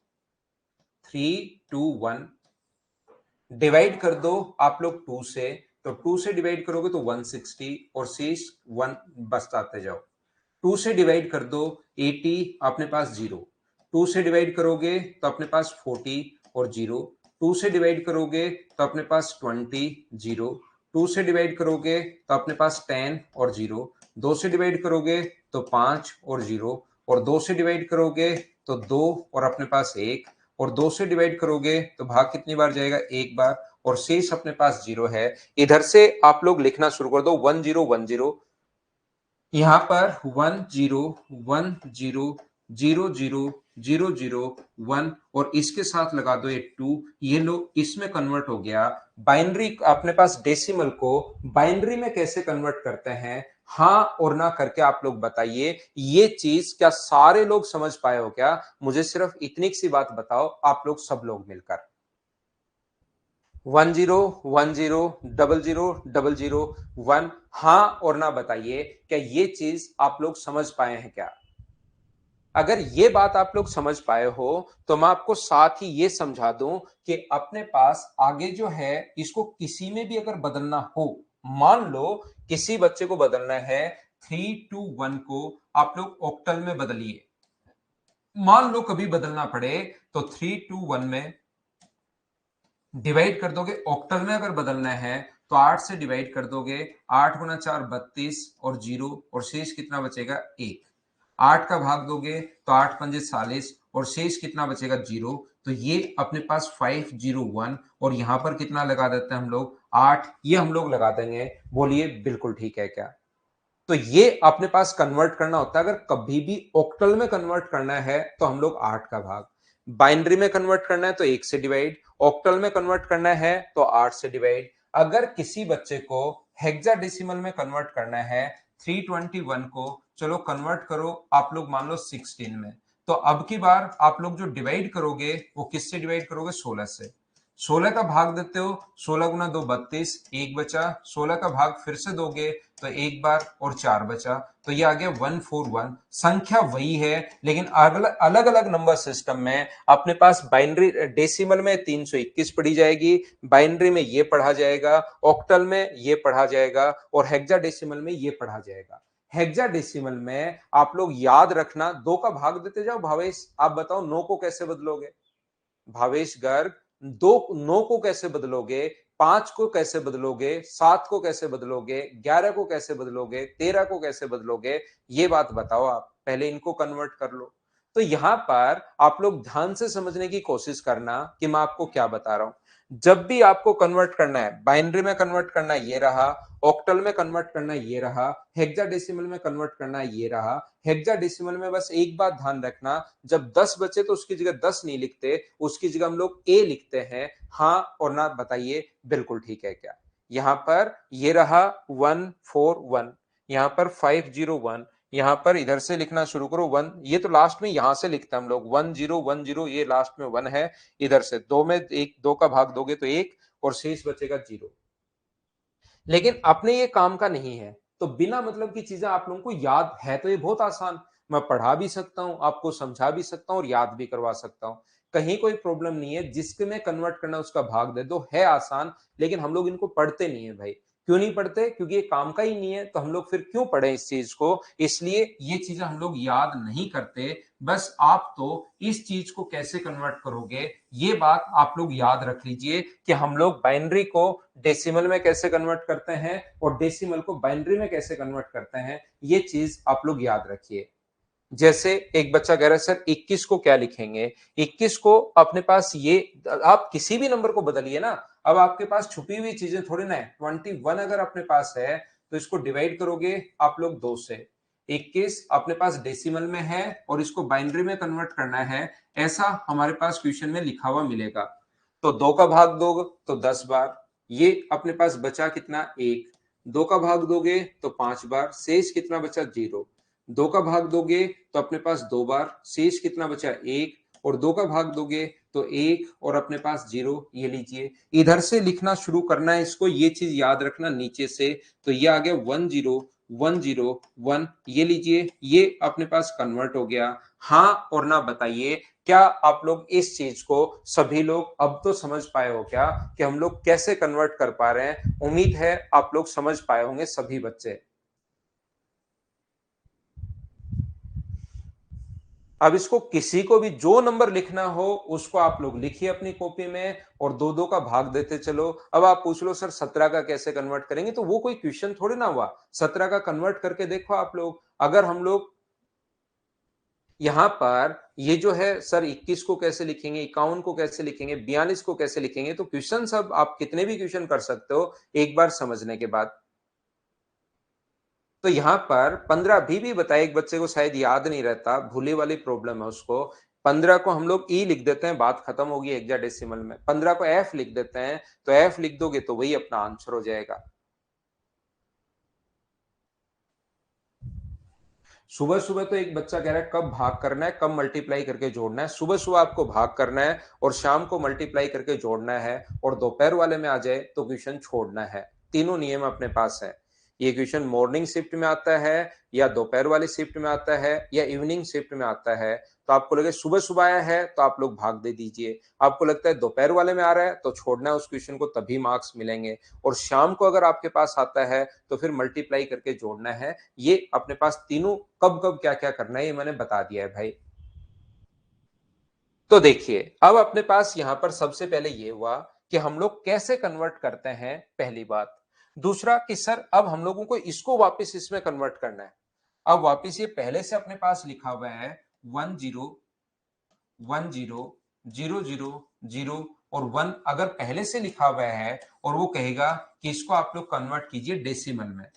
321 डिवाइड कर दो आप लोग 2 से, तो 2 से डिवाइड करोगे तो 160 और शेष 1 बचताते जाओ। 2 से डिवाइड कर दो 80, अपने पास 0। 2 से डिवाइड करोगे तो अपने पास 40 और 0। 2 से डिवाइड करोगे तो अपने पास 20, 0। 2 से डिवाइड करोगे तो अपने पास 10 और 0। 2 से डिवाइड करोगे तो 5 और 0, और 2 से डिवाइड करोगे तो 2 और अपने पास 1, और 2 से डिवाइड करोगे तो भाग कितनी बार जाएगा? एक बार, और शेष अपने पास 0 है। इधर से आप लोग लिखना शुरू कर दो 1010, यहां पर 1010000001, और इसके साथ लगा दो एक 2, ये लो इसमें कन्वर्ट हो गया। बाइनरी अपने पास डेसिमल को बाइनरी में कैसे कन्वर्ट करते हैं, हाँ और ना करके आप लोग बताइए। ये चीज क्या सारे लोग समझ पाए हो क्या? मुझे सिर्फ इतनी सी बात बताओ, आप लोग सब लोग मिलकर। 1010000001, हाँ और ना बताइए, क्या ये चीज आप लोग समझ पाए हैं क्या? अगर ये बात आप लोग समझ पाए हो, तो मैं आपको साथ ही ये समझा दूं कि अपने पास आगे जो है, इसको किसी में भी अगर बदलना हो, मान लो किसी बच्चे को बदलना है 321 को, आप लोग ऑक्टल में बदलिए। मान लो कभी बदलना पड़े तो 321 में डिवाइड कर दोगे, ऑक्टल में अगर बदलना है तो 8 से डिवाइड कर दोगे, 8 गुना 4 32 और 0, और शेष कितना बचेगा? 1। 8 का भाग दोगे तो 8 पंजे 40 और शेष कितना बचेगा? 0। तो ये अपने पास 501, और यहां पर कितना लगा देते हैं हम लोग? 8, ये हम लोग लगा देंगे। बोलिए बिल्कुल ठीक है क्या? तो ये अपने पास कन्वर्ट करना होता है, अगर कभी भी ऑक्टल में कन्वर्ट करना है तो हम लोग 8 का भाग, बाइनरी में कन्वर्ट करना है तो 1 से डिवाइड, ऑक्टल में कन्वर्ट करना है तो 8 से डिवाइड। अगर किसी बच्चे को हेक्साडेसिमल में कन्वर्ट करना है 321 को, चलो कन्वर्ट करो आप लोग, मान लो 16 में, तो अब की बार आप लोग जो डिवाइड करोगे वो किससे डिवाइड करोगे? 16 से। 16 का भाग देते हो, 16 गुना 2 32, एक बचा। 16 का भाग फिर से दोगे तो एक बार और 4 बचा, तो ये आ गया 141। संख्या वही है, लेकिन अलग अलग नंबर सिस्टम में अपने पास बाइनरी डेसिमल में 321 पढ़ी जाएगी, बाइनरी में ये पढ़ा जाएगा, ऑक्टल में ये पढ़ा जाएगा, और हेक्साडेसिमल में ये पढ़ा जाएगा। हेक्साडेसिमल में आप लोग याद रखना, 2 का भाग देते जाओ। भावेश आप बताओ 9 को कैसे बदलोगे? भावेश गर्ग, 2 9 को कैसे बदलोगे? 5 को कैसे बदलोगे, 7 को कैसे बदलोगे, 11 को कैसे बदलोगे, 13 को कैसे बदलोगे, ये बात बताओ आप, पहले इनको कन्वर्ट कर लो। तो यहां पर आप लोग ध्यान से समझने की कोशिश करना कि मैं आपको क्या बता रहा हूं। जब भी आपको कन्वर्ट करना है, बाइनरी में कन्वर्ट करना ये रहा, ऑक्टल में कन्वर्ट करना ये रहा, हेक्साडेसिमल में कन्वर्ट करना ये रहा। हेक्साडेसिमल में बस एक बात ध्यान रखना, जब 10 बचे तो उसकी जगह 10 नहीं लिखते, उसकी जगह हम लोग ए लिखते हैं। हाँ और ना बताइए बिल्कुल ठीक है क्या। यहां पर ये रहा 141, यहां पर 501, यहां पर इधर से लिखना शुरू करो 1, ये तो लास्ट में यहां से लिखते हैं हम लोग 1010, ये लास्ट में 1 है। इधर से 2 में एक 2 का भाग दोगे तो 1 और शेष बचेगा 0। लेकिन अपने ये काम का नहीं है, तो बिना मतलब की चीजें आप लोगों को याद है तो ये बहुत आसान, मैं पढ़ा भी सकता हूं, आपको समझा भी सकता हूं और याद भी करवा सकता हूं, कहीं कोई प्रॉब्लम नहीं है। जिसके में कन्वर्ट करना उसका भाग दे दो, है आसान। लेकिन हम लोग इनको पढ़ते नहीं है भाई। क्यों नहीं पढ़ते? क्योंकि ये काम का ही नहीं है, तो हम लोग फिर क्यों पढ़े इस चीज को। इसलिए ये चीजें हम लोग याद नहीं करते। बस आप तो इस चीज को कैसे कन्वर्ट करोगे, ये बात आप लोग याद रख लीजिए कि हम लोग बाइनरी को डेसिमल में कैसे कन्वर्ट करते हैं और डेसिमल को बाइनरी में कैसे कन्वर्ट करते हैं, ये चीज आप लोग याद रखिए। जैसे एक बच्चा कह रहा है सर 21 को क्या लिखेंगे। 21 को अपने पास ये, आप किसी भी नंबर को बदलिए ना। अब आपके पास छुपी हुई चीजें थोड़ी ना है। 21 अगर अपने पास है तो इसको डिवाइड करोगे आप लोग 2 से। 21 अपने पास डेसिमल में है और इसको बाइनरी में कन्वर्ट करना है, ऐसा हमारे पास क्वेश्चन में लिखा हुआ मिलेगा। तो 2 का भाग दोगे तो 10 बार, ये अपने पास बचा कितना 1। 2 का भाग दोगे तो 5 बार, शेष कितना बचा 0। 2 का भाग दोगे तो अपने पास 2 बार, शेष कितना बचा 1। और 2 का भाग दोगे तो 1 और अपने पास 0। ये लीजिए, इधर से लिखना शुरू करना है इसको, ये चीज याद रखना नीचे से। तो ये आ गया 101001, ये लीजिए, ये अपने पास कन्वर्ट हो गया। हाँ और ना बताइए, क्या आप लोग इस चीज को सभी लोग अब तो समझ पाए हो क्या कि हम लोग कैसे कन्वर्ट कर पा रहे हैं। उम्मीद है आप लोग समझ पाए होंगे सभी बच्चे। अब इसको किसी को भी जो नंबर लिखना हो उसको आप लोग लिखिए अपनी कॉपी में और 2-2 का भाग देते चलो। अब आप पूछ लो सर 17 का कैसे कन्वर्ट करेंगे, तो वो कोई क्वेश्चन थोड़ी ना हुआ। 17 का कन्वर्ट करके देखो आप लोग। अगर हम लोग यहां पर ये जो है सर 21 को कैसे लिखेंगे, 51 को कैसे लिखेंगे, 42 को कैसे लिखेंगे, तो क्वेश्चन सब आप कितने भी क्वेश्चन कर सकते हो एक बार समझने के बाद। तो यहाँ पर 15 भी बताया, एक बच्चे को शायद याद नहीं रहता, भूले वाली प्रॉब्लम है उसको। 15 को हम लोग ई लिख देते हैं, बात खत्म होगी हेक्साडेसिमल में। 15 को एफ लिख देते हैं, तो एफ लिख दोगे तो वही अपना आंसर हो जाएगा। सुबह सुबह तो एक बच्चा कह रहा है कब भाग करना है, कब मल्टीप्लाई करके जोड़ना है। सुबह सुबह आपको भाग करना है और शाम को मल्टीप्लाई करके जोड़ना है, और दोपहर वाले में आ जाए तो क्वेश्चन छोड़ना है। तीनों नियम अपने पास है। ये क्वेश्चन मॉर्निंग शिफ्ट में आता है, या दोपहर वाली शिफ्ट में आता है, या इवनिंग शिफ्ट में आता है। तो आपको लगे सुबह सुबह आया है तो आप लोग भाग दे दीजिए। आपको लगता है दोपहर वाले में आ रहा है तो छोड़ना है उस क्वेश्चन को, तभी मार्क्स मिलेंगे। और शाम को अगर आपके पास आता है तो फिर मल्टीप्लाई करके जोड़ना है। ये अपने पास तीनों कब कब क्या क्या करना है ये मैंने बता दिया है भाई। तो देखिए, अब अपने पास यहां पर सबसे पहले ये हुआ कि हम लोग कैसे कन्वर्ट करते हैं, पहली बात। दूसरा कि सर अब हम लोगों को इसको वापस इसमें कन्वर्ट करना है। अब वापस ये पहले से अपने पास लिखा हुआ है 101000 और 1 अगर पहले से लिखा हुआ है, और वो कहेगा कि इसको आप लोग कन्वर्ट कीजिए डेसिमल में।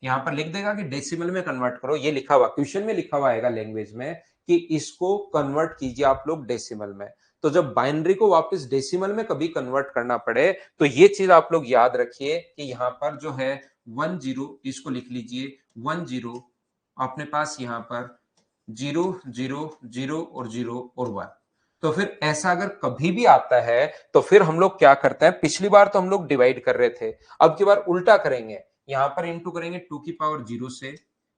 यहां पर लिख देगा कि डेसिमल में कन्वर्ट करो, ये लिखा हुआ क्वेश्चन में लिखा हुआ आएगा लैंग्वेज में कि इसको कन्वर्ट कीजिए आप लोग डेसिमल में। तो जब बाइनरी को वापस डेसिमल में कभी कन्वर्ट करना पड़े तो ये चीज आप लोग याद रखिए कि यहां पर जो है 10, इसको लिख लीजिए 10, अपने पास यहां पर 0 0 0 और 0 और 1। तो फिर ऐसा अगर कभी भी आता है तो फिर हम लोग क्या करते हैं, पिछली बार तो हम लोग डिवाइड कर रहे थे, अब की बार उल्टा करेंगे। यहां पर इंटू करेंगे 2 की पावर 0 से,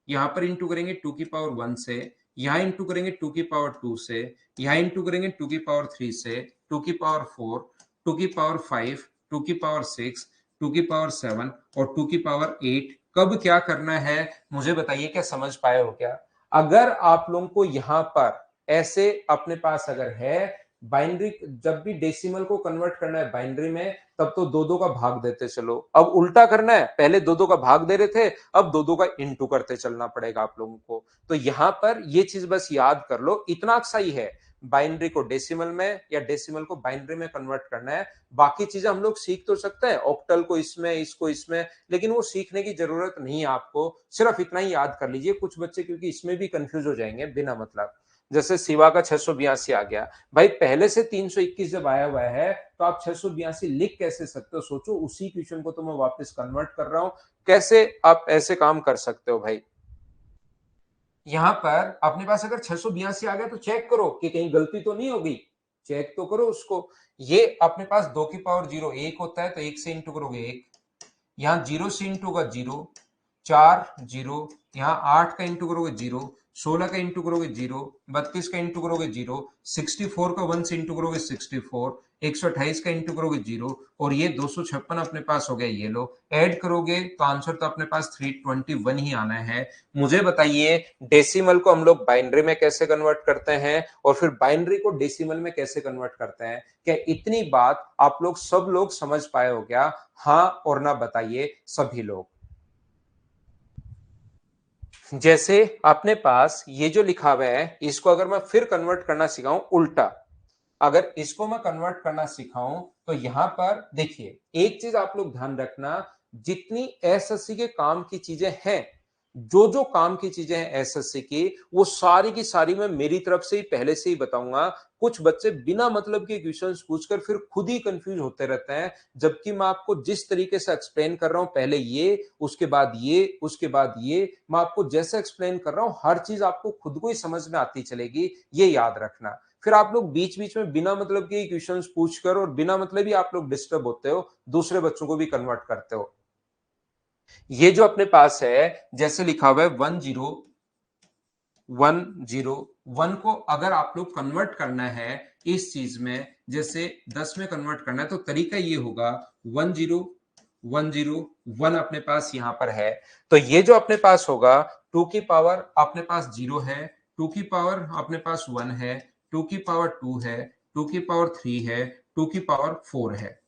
यहां पर इंटू करेंगे 2 की पावर 1 से, यहां इंटू करेंगे 2 की पावर 2 से, यहां इंटू करेंगे 2 की पावर 3 से, 2 की पावर 4, 2 की पावर 5, 2 की पावर 6, 2 की पावर 7 और 2 की पावर 8। कब क्या करना है मुझे बताइए, क्या समझ पाए हो क्या। अगर आप लोगों को यहां पर ऐसे अपने पास अगर है बाइनरी जब भी डेसिमल को कन्वर्ट करना है बाइनरी में, तब तो दो दो का भाग देते चलो। अब उल्टा करना है, पहले दो दो का भाग दे रहे थे, अब दो दो का इंटू करते चलना पड़ेगा आप लोगों को। तो यहां पर ये चीज बस याद कर लो, इतना अक्सा ही है, बाइनरी को डेसिमल में या डेसिमल को बाइनरी में कन्वर्ट करना है। बाकी चीजें हम लोग सीख तो सकते हैं, ऑक्टल को इसमें, इसको इसमें, लेकिन वो सीखने की जरूरत नहीं है आपको। सिर्फ इतना ही याद कर लीजिए। कुछ बच्चे क्योंकि इसमें भी कंफ्यूज हो जाएंगे बिना मतलब, जैसे सिवा का 682 आ गया, भाई पहले से 321 जब आया हुआ है तो आप 682 लिख कैसे सकते हो? सोचो, उसी क्वेश्चन को तो मैं वापस कन्वर्ट कर रहा हूं, कैसे आप ऐसे काम कर सकते हो भाई? यहां पर अपने पास अगर 682 आ गया तो चेक करो कि कहीं गलती तो नहीं होगी, चेक तो करो उसको। ये अपने पास 2 की पावर 0 1 होता है, तो 1 से इंटू करोगे 1, यहाँ 0 से इंटू का 0, 4 0, यहाँ 8 का इंटू करोगे 0, 16 का इंटू करोगे 0, 32 का इंटू करोगे 0, 64 का 1 से इंटू करोगे 64, 128 का इंटू करोगे 0, और ये 256 अपने पास हो गया। ये लो ऐड करोगे तो आंसर तो अपने पास 321 ही आना है। मुझे बताइए डेसिमल को हम लोग बाइनरी में कैसे कन्वर्ट करते हैं, और फिर बाइनरी को डेसिमल में कैसे कन्वर्ट करते हैं? क्या इतनी बात आप लोग सब लोग समझ पाए हो क्या? हाँ और ना बताइए सभी लोग। जैसे अपने पास ये जो लिखा हुआ है, इसको अगर मैं फिर कन्वर्ट करना सिखाऊं उल्टा, अगर इसको मैं कन्वर्ट करना सिखाऊं, तो यहां पर देखिए एक चीज आप लोग ध्यान रखना, जितनी एसएससी के काम की चीजें हैं, जो जो काम की चीजें हैं एसएससी की, वो सारी की सारी मैं मेरी तरफ से ही पहले से ही बताऊंगा। कुछ बच्चे बिना मतलब के क्वेश्चंस पूछकर फिर खुद ही कंफ्यूज होते रहते हैं, जबकि मैं आपको जिस तरीके से एक्सप्लेन कर रहा हूं, पहले ये, उसके बाद ये, उसके बाद ये, मैं आपको जैसे एक्सप्लेन कर रहा हूं हर चीज आपको खुद को ही समझ में आती चलेगी, ये याद रखना। फिर आप लोग बीच बीच में बिना मतलब के क्वेश्चंस पूछकर और बिना मतलब ही आप लोग डिस्टर्ब होते हो, दूसरे बच्चों को भी कन्वर्ट करते हो। ये जो अपने पास है, जैसे लिखा हुआ है 10 को अगर आप लोग कन्वर्ट करना है इस चीज में, जैसे 10 में कन्वर्ट करना है, तो तरीका ये होगा 10 अपने पास यहां पर है, तो ये जो अपने पास होगा 2 की पावर अपने पास 0 है, 2 की पावर अपने पास 1 है, 2 की पावर 2 है, 2 की पावर 3 है, 2 की पावर 4 है।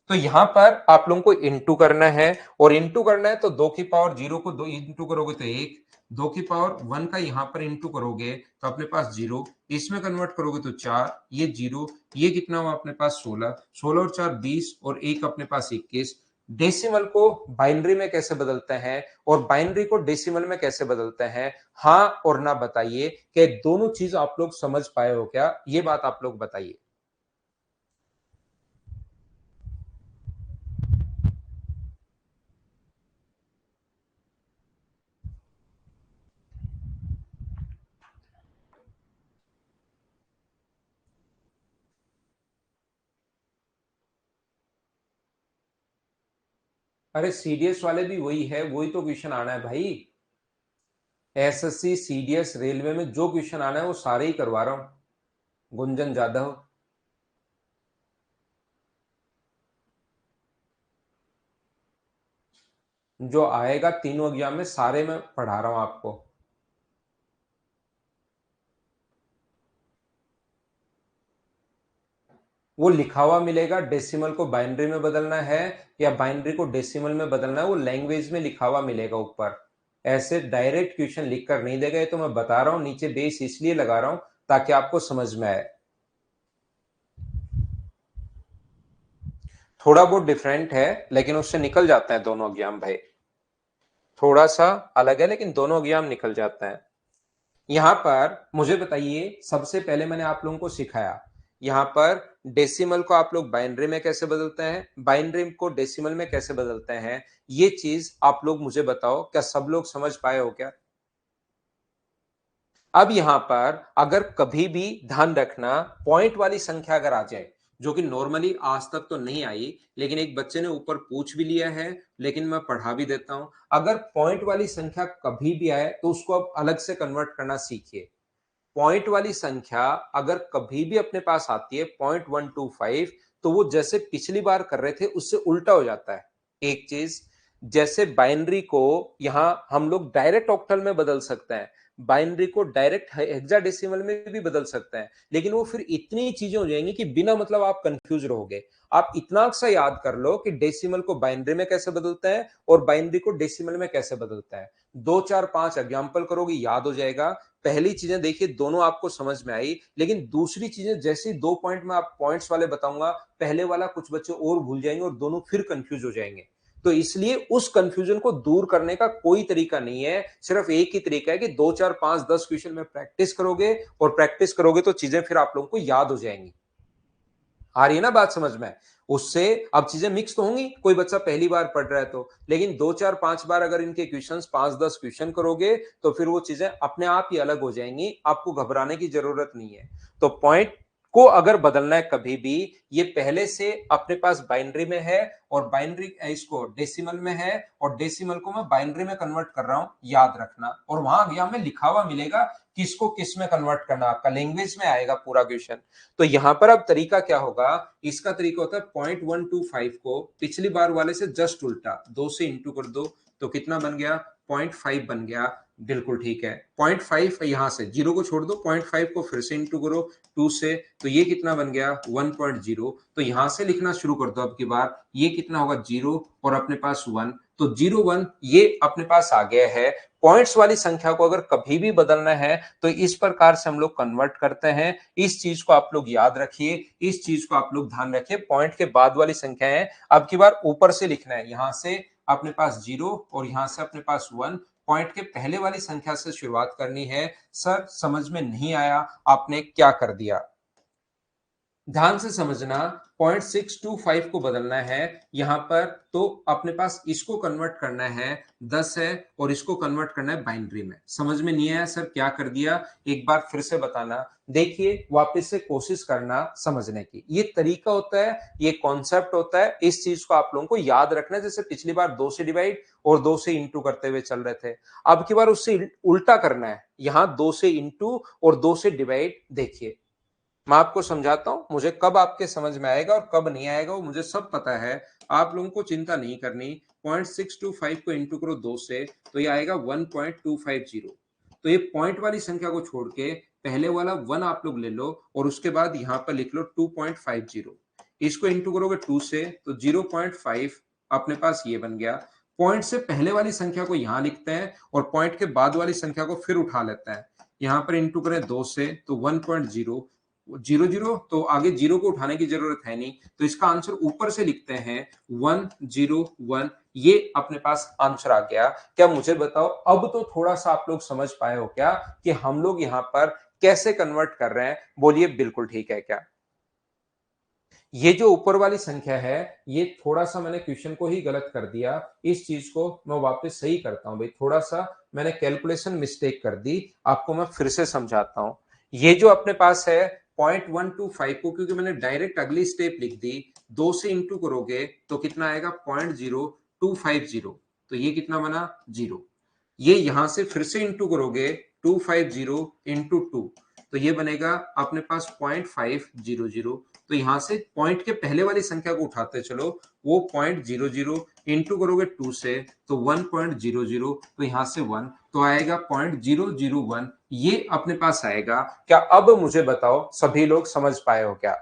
तो यहां पर आप लोगों को इंटू करना है, और इंटू करना है तो 2 की पावर 0 को 2 इंटू करोगे तो 1, 2 की पावर 1 का यहां पर इंटू करोगे तो अपने पास 0, इसमें कन्वर्ट करोगे तो 4, ये 0, ये कितना हुआ अपने पास 16, 16 और 4 20, और 1 अपने पास 21। डेसिमल को बाइनरी में कैसे बदलते हैं और बाइनरी को डेसिमल में कैसे बदलते हैं? हाँ और ना बताइए कि दोनों चीज आप लोग समझ पाए हो क्या? ये बात आप लोग बताइए। अरे सीडीएस वाले भी वही है, वही तो क्वेश्चन आना है भाई। एसएससी सीडीएस रेलवे में जो क्वेश्चन आना है वो सारे ही करवा रहा हूं, गुंजन जाधव। जो आएगा तीनों एग्जाम में सारे मैं पढ़ा रहा हूं आपको। वो लिखा हुआ मिलेगा, डेसिमल को बाइनरी में बदलना है या बाइनरी को डेसिमल में बदलना है, वो लैंग्वेज में लिखा हुआ मिलेगा ऊपर। ऐसे डायरेक्ट क्वेश्चन लिख कर नहीं देगा, ये तो मैं बता रहा हूं, नीचे बेस इसलिए लगा रहा हूं ताकि आपको समझ में आए। थोड़ा बहुत डिफरेंट है, लेकिन उससे निकल जाते हैं दोनों एग्जाम भाई। थोड़ा सा अलग है लेकिन दोनों एग्जाम निकल जाते हैं। यहां पर मुझे बताइए, सबसे पहले मैंने आप लोगों को सिखाया यहां पर डेसिमल को आप लोग बाइनरी में कैसे बदलते हैं, बाइनरी को डेसिमल में कैसे बदलते हैं, ये चीज आप लोग मुझे बताओ, क्या सब लोग समझ पाए हो क्या? अब यहां पर अगर कभी भी ध्यान रखना, पॉइंट वाली संख्या अगर आ जाए, जो कि नॉर्मली आज तक तो नहीं आई, लेकिन एक बच्चे ने ऊपर पूछ भी लिया है, लेकिन मैं पढ़ा भी देता हूं, अगर पॉइंट वाली संख्या कभी भी आए तो उसको अब अलग से कन्वर्ट करना सीखिए। पॉइंट वाली संख्या अगर कभी भी अपने पास आती है 0.125, तो वो जैसे पिछली बार कर रहे थे उससे उल्टा हो जाता है। एक चीज, जैसे बाइनरी को यहां हम लोग डायरेक्ट ऑक्टल में बदल सकते हैं, बाइनरी को डायरेक्ट हेक्साडेसिमल में भी बदल सकते हैं, लेकिन वो फिर इतनी चीजें हो जाएंगी कि बिना मतलब आप कंफ्यूज रहोगे। आप इतना सा याद कर लो कि डेसिमल को बाइनरी में कैसे बदलते हैं और बाइनरी को डेसिमल में कैसे बदलता है। 2 4 5 एग्जाम्पल करोगे, याद हो जाएगा। पहली चीजें देखिए दोनों आपको समझ में आई, लेकिन दूसरी चीजें जैसे 2 पॉइंट में आप पॉइंट्स वाले बताऊंगा, पहले वाला कुछ बच्चे और भूल जाएंगे और दोनों फिर कंफ्यूज हो जाएंगे। तो इसलिए उस कंफ्यूजन को दूर करने का कोई तरीका नहीं है, सिर्फ एक ही तरीका है कि 2 4 5 10 क्वेश्चन में प्रैक्टिस करोगे, और प्रैक्टिस करोगे तो चीजें फिर आप लोगों को याद हो जाएंगी। आ रही है ना बात समझ में? उससे अब चीजें मिक्स तो होंगी, कोई बच्चा पहली बार पढ़ रहा है तो, लेकिन 2 4 5 बार अगर इनके क्वेश्चंस 5 10 क्वेश्चन करोगे तो फिर वो चीजें अपने आप ही अलग हो जाएंगी, आपको घबराने की जरूरत नहीं है। तो पॉइंट को अगर बदलना है कभी भी, ये पहले से अपने पास बाइनरी में है और बाइनरी इसको डेसिमल में है, और डेसिमल को मैं बाइनरी में कन्वर्ट कर रहा हूं, याद रखना। और वहां यहां में लिखा हुआ मिलेगा किसको किस में कन्वर्ट करना, आपका लैंग्वेज में आएगा पूरा क्वेश्चन। तो यहां पर अब तरीका क्या होगा, इसका तरीका होता है 0.125 को पिछली बार वाले से जस्ट उल्टा 2 से इंटू कर दो, तो कितना बन गया, 0.5 बन गया। बिल्कुल ठीक है, 0.5 यहां से जीरो को छोड़ दो, 0.5 को फिर से इंटू करो 2 से, तो ये कितना बन गया 1.0। तो यहां से लिखना शुरू कर दो अब की बार, ये कितना होगा 0 और अपने पास 1, तो 0 1 ये अपने पास आ गया है। पॉइंट्स वाली संख्या को अगर कभी भी बदलना है तो इस प्रकार से हम लोग कन्वर्ट करते हैं। इस चीज को आप लोग याद रखिए, इस चीज को आप लोग ध्यान रखिए। पॉइंट के बाद वाली संख्या है अब की बार ऊपर से लिखना है, यहां से अपने पास 0 और यहां से अपने पास 1। पॉइंट के पहले वाली संख्या से शुरुआत करनी है। सर समझ में नहीं आया, आपने क्या कर दिया? ध्यान से समझना, 0.625 को बदलना है यहां पर, तो अपने पास इसको कन्वर्ट करना है 10 है और इसको कन्वर्ट करना है बाइनरी में। समझ में नहीं आया सर क्या कर दिया, एक बार फिर से बताना। देखिए वापस से कोशिश करना समझने की, ये तरीका होता है, ये कॉन्सेप्ट होता है, इस चीज को आप लोगों को याद रखना है। जैसे पिछली बार 2 से डिवाइड और 2 से इंटू करते हुए चल रहे थे, अब की बार उससे उल्टा करना है, यहां 2 से इंटू और 2 से डिवाइड। देखिए मैं आपको समझाता हूं, मुझे कब आपके समझ में आएगा और कब नहीं आएगा वो मुझे सब पता है, आप लोगों को चिंता नहीं करनी। 0.625 को इंटू करो 2 से, तो ये आएगा 1.250। तो ये पॉइंट वाली संख्या को छोड़ के पहले वाला 1 आप लोग ले लो और उसके बाद यहां पर लिख लो 2.50। इसको इंटू करोगे 2 से तो 0.5 अपने पास ये बन गया। पॉइंट से पहले वाली संख्या को यहां लिखते हैं और पॉइंट के बाद वाली संख्या को फिर उठा लेते हैं, यहां पर इंटू करें 2 से तो 1.0। 0 0 तो आगे जीरो को उठाने की जरूरत है नहीं, तो इसका आंसर ऊपर से लिखते हैं 101। ये अपने पास आंसर आ गया। क्या मुझे बताओ अब तो थोड़ा सा आप लोग समझ पाए हो क्या कि हम लोग यहां पर कैसे कन्वर्ट कर रहे हैं? बोलिए बिल्कुल ठीक है क्या? ये जो ऊपर वाली संख्या है, ये थोड़ा सा मैंने क्वेश्चन को ही गलत कर दिया, इस चीज को मैं वापस सही करता हूं भाई, थोड़ा सा मैंने कैलकुलेशन मिस्टेक कर दी, आपको मैं फिर से समझाता हूं। ये जो अपने पास है 0.125 को, क्योंकि मैंने डायरेक्ट अगली स्टेप लिख दी, 2 से इंटू करोगे तो कितना आएगा 0.0250, तो ये कितना बना 0। ये यहां से फिर से इंटू करोगे 250 इंटू 2, तो ये बनेगा अपने पास 0.500। तो यहां से पॉइंट के पहले वाली संख्या को उठाते चलो, वो 0.00 इंटू करोगे 2 से तो 1.00, तो यहां से 1, तो आएगा 0.001। ये अपने पास आएगा। क्या अब मुझे बताओ सभी लोग समझ पाए हो क्या?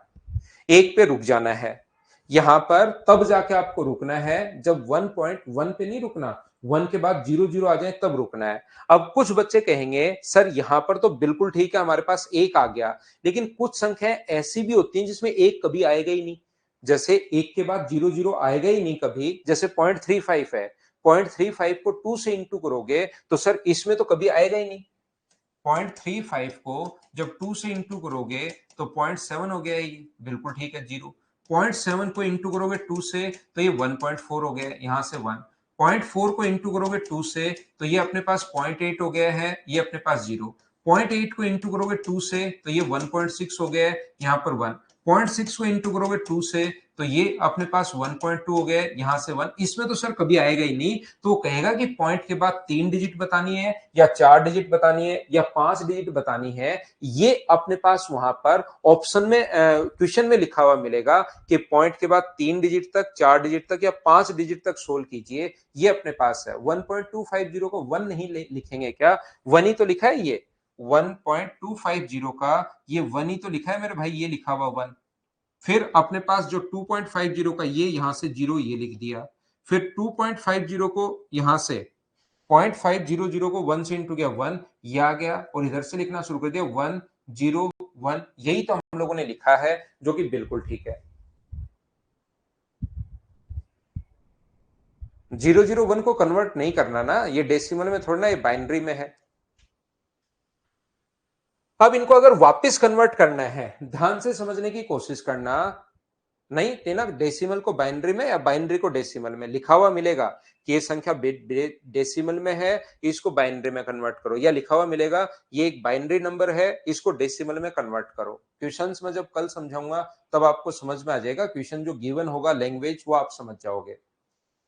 एक पे रुक जाना है, यहां पर तब जाके आपको रुकना है जब 1.1 पे नहीं रुकना, 1 के बाद 0 0 आ जाए तब रुकना है। अब कुछ बच्चे कहेंगे सर यहां पर तो बिल्कुल ठीक है, हमारे पास एक आ गया, लेकिन कुछ संख्याएं ऐसी भी होती हैं जिसमें एक कभी आएगा ही नहीं। जैसे एक के बाद 0 0 आएगा ही नहीं कभी, जैसे 0.35 है, 0.35 को 2 से इंटू करोगे तो सर इसमें तो कभी आएगा ही नहीं। 0.35 को जब 2 से इंटू करोगे तो 0.7 हो गया, ये बिल्कुल ठीक है 0। 0.7 को इंटू करोगे 2 से तो ये 1.4 हो गया, यहां से 1। 0.4 को इंटू करोगे 2 से तो ये अपने पास 0.8 हो गया है, ये अपने पास 0। 0.8 को इंटू करोगे 2 से तो ये 1.6 हो गया है, यहाँ पर 1। 0.6 को इंटू करोगे 2 से तो ये अपने पास 1.2 हो गया, यहां से 1, इसमें तो सर कभी आएगा ही नहीं। तो कहेगा कि पॉइंट के बाद 3 डिजिट बतानी है या 4 डिजिट बतानी है या 5 डिजिट बतानी है, ये अपने पास वहां पर ऑप्शन में क्वेश्चन में लिखा हुआ मिलेगा कि पॉइंट के बाद 3 डिजिट तक, 4 डिजिट तक या 5 डिजिट तक सोल्व कीजिए, ये अपने पास है। 1250 को 1 नहीं लिखेंगे क्या? 1 ही तो लिखा है ये, 1250 का ये 1 ही तो लिखा है मेरे भाई, ये लिखा हुआ 1। फिर अपने पास जो 2.50 का ये यहां से 0 ये लिख दिया, फिर 2.50 को यहां से 0.500 को 1 से इंटू किया 1, ये आ गया और इधर से लिखना शुरू कर दिया 101, यही तो हम लोगों ने लिखा है, जो कि बिल्कुल ठीक है। 001 को कन्वर्ट नहीं करना ना, ये डेसिमल में थोड़ा ना, ये बाइनरी में है। अब इनको अगर वापस कन्वर्ट करना है, ध्यान से समझने की कोशिश करना, नहीं तेना डेसिमल को बाइनरी में या बाइनरी को डेसिमल में लिखा हुआ मिलेगा कि ये संख्या डेसिमल में है, इसको बाइनरी में कन्वर्ट करो, या लिखा हुआ मिलेगा ये एक बाइनरी नंबर है, इसको डेसिमल में कन्वर्ट करो। क्वेश्चंस में जब कल समझाऊंगा तब आपको समझ में आ जाएगा, क्वेश्चन जो गिवन होगा लैंग्वेज वो आप समझ जाओगे।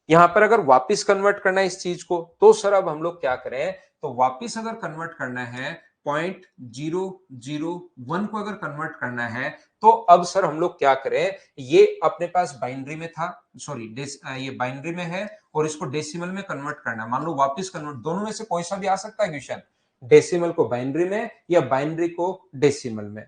यहां पर अगर वापस कन्वर्ट करना है इस चीज को, तो सर अब हम लोग क्या करें, तो वापस अगर कन्वर्ट करना है 0.001 को अगर कन्वर्ट करना है, तो अब सर हम लोग क्या करें, ये अपने पास बाइनरी में था, सॉरी ये बाइनरी में है और इसको डेसिमल में कन्वर्ट करना है। मान लो वापस कन्वर्ट, दोनों में से कोई सा भी आ सकता है क्वेश्चन, डेसिमल को बाइनरी में या बाइनरी को डेसिमल में।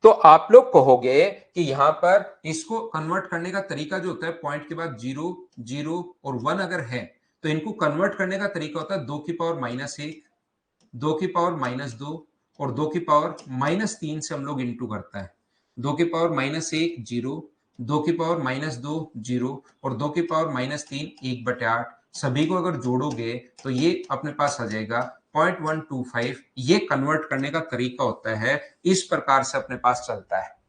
तो आप लोग कहोगे कि यहां पर इसको कन्वर्ट करने का तरीका जो होता है, पॉइंट के बाद 0, 0 और 1 अगर है, तो इनको कन्वर्ट करने का तरीका होता है 2 की पावर -1, 2 की पावर -2 और 2 की पावर -3 से हम लोग इंटू करता है। 2 की पावर -1 0, 2 की पावर -2 0 और 2 की पावर -3 1/8, सभी को अगर जोड़ोगे तो ये अपने पास आ जाएगा 0.125। ये कन्वर्ट करने का तरीका होता है, इस प्रकार से अपने पास चलता है।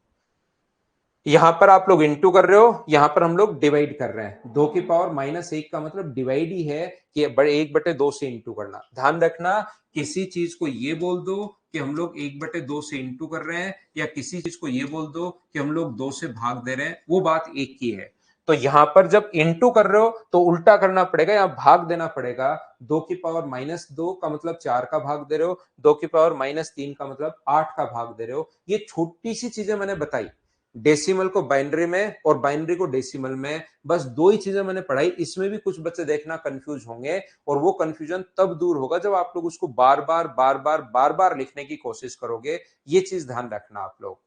यहां पर आप लोग इंटू कर रहे हो, यहां पर हम लोग डिवाइड कर रहे हैं। 2 की पावर -1 का मतलब डिवाइड ही है कि 1/2 से इंटू करना। ध्यान रखना, किसी चीज को ये बोल दो कि हम लोग 1/2 से इंटू कर रहे हैं, या किसी चीज को ये बोल दो कि हम लोग 2 से भाग दे रहे हैं, वो बात एक ही है। तो यहां पर जब इंटू कर रहे हो तो उल्टा करना पड़ेगा, यहां भाग देना पड़ेगा। 2 की पावर -2 का मतलब 4 का भाग दे रहे हो, 2 की पावर -3 का मतलब 8 का भाग दे रहे हो। ये छोटी सी चीजें मैंने बताई, डेसिमल को बाइनरी में और बाइनरी को डेसिमल में, बस दो ही चीजें मैंने पढ़ाई। इसमें भी कुछ बच्चे देखना कंफ्यूज होंगे, और वो कंफ्यूजन तब दूर होगा जब आप लोग उसको बार बार लिखने की कोशिश करोगे। ये चीज ध्यान रखना आप लोग।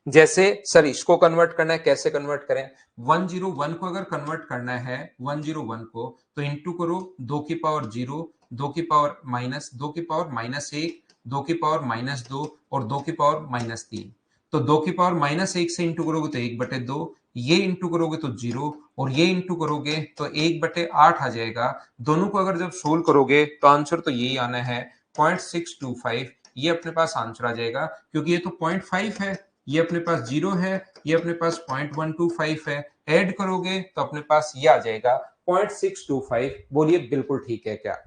जैसे सर इसको कन्वर्ट करना है, कैसे कन्वर्ट करें, 101 को अगर कन्वर्ट करना है 101 को, तो इंटू करो 2 की पावर 0, 2 की पावर -2 की पावर -1, 2 की पावर -2 और 2 की पावर -3। तो 2 की पावर -1 से इंटू करोगे तो 1/2, ये इंटू करोगे तो 0 और ये इंटू करोगे तो 1/8 आ जाएगा। दोनों को अगर जब सोल्व करोगे तो आंसर तो यही आना है 0.625। ये अपने पास आंसर आ जाएगा, क्योंकि ये तो 0.5 है, ये अपने पास 0 है, ये अपने पास 0.125 है, ऐड करोगे तो अपने पास ये आ जाएगा 0.625। बोलिए बिल्कुल ठीक है क्या?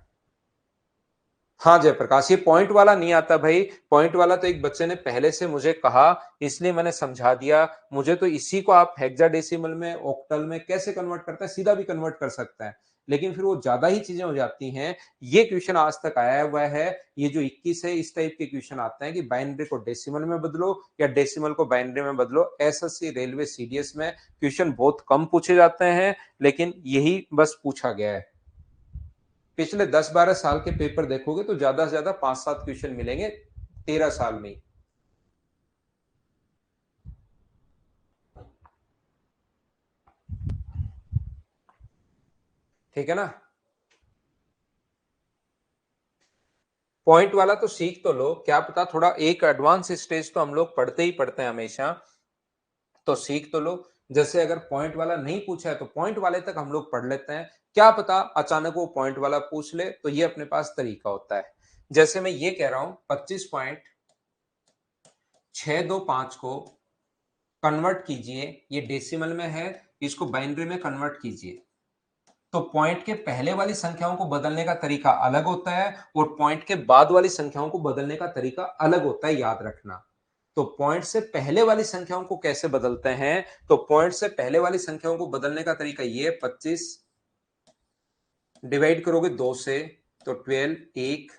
हाँ जयप्रकाश, ये पॉइंट वाला नहीं आता भाई। पॉइंट वाला तो एक बच्चे ने पहले से मुझे कहा, इसलिए मैंने समझा दिया। मुझे तो इसी को आप हेक्साडेसिमल में, ऑक्टल में कैसे कन्वर्ट करता है, सीधा भी कन्वर्ट कर सकता है, लेकिन फिर वो ज्यादा ही चीजें हो जाती हैं। ये क्वेश्चन आज तक आया हुआ है, ये जो 21 है, इस टाइप के क्वेश्चन आते हैं कि बाइनरी को डेसिमल में बदलो या डेसिमल को बाइनरी में बदलो। एसएससी, रेलवे, सीडीएस में क्वेश्चन बहुत कम पूछे जाते हैं, लेकिन यही बस पूछा गया है। पिछले 10-12 साल के पेपर देखोगे तो ज्यादा से ज्यादा 5-7 क्वेश्चन मिलेंगे 13 साल में। ठीक है ना? पॉइंट वाला तो सीख तो लो, क्या पता थोड़ा एक एडवांस स्टेज तो हम लोग पढ़ते ही पढ़ते हैं हमेशा, तो सीख तो लो। जैसे अगर पॉइंट वाला नहीं पूछा है तो पॉइंट वाले तक हम लोग पढ़ लेते हैं, क्या पता अचानक वो पॉइंट वाला पूछ ले, तो ये अपने पास तरीका होता है। जैसे मैं ये कह रहा हूं 25.625 को कन्वर्ट कीजिए, ये डेसिमल में है, इसको बाइनरी में कन्वर्ट कीजिए। तो पॉइंट के पहले वाली संख्याओं को बदलने का तरीका अलग होता है और पॉइंट के बाद वाली संख्याओं को बदलने का तरीका अलग होता है, याद रखना। तो पॉइंट से पहले वाली संख्याओं को कैसे बदलते हैं? तो पॉइंट से पहले वाली संख्याओं को बदलने का तरीका ये, 25 डिवाइड करोगे 2 से तो 12, 1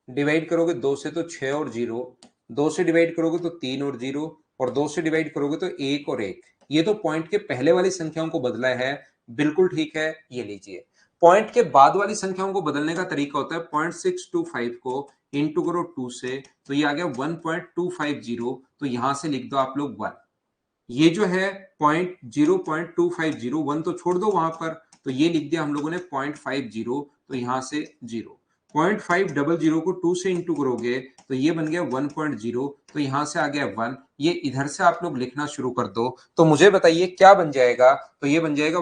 डिवाइड करोगे 2 से तो 6 और 0, 2 से डिवाइड करोगे तो 3 और 0, और 2 से डिवाइड करोगे तो 1 और 1। ये तो पॉइंट के पहले वाली संख्याओं को बदला है, बिल्कुल ठीक है। ये लीजिए, पॉइंट के बाद वाली संख्याओं को बदलने का तरीका होता है 0.625 को इंटू करो 2 से, तो ये आ गया 1.250, तो यहां से लिख दो आप लोग 1। ये जो है 0.250, 1 तो छोड़ दो वहां पर, तो ये लिख दिया हम लोगों ने 0.50, तो यहां से 0। 0.500 को 2 से इंटू करोगे तो ये बन गया 1.0, तो यहां से आ गया 1। ये इधर से आप लोग लिखना शुरू कर दो, तो मुझे बताइए क्या बन जाएगा? तो ये बन जाएगा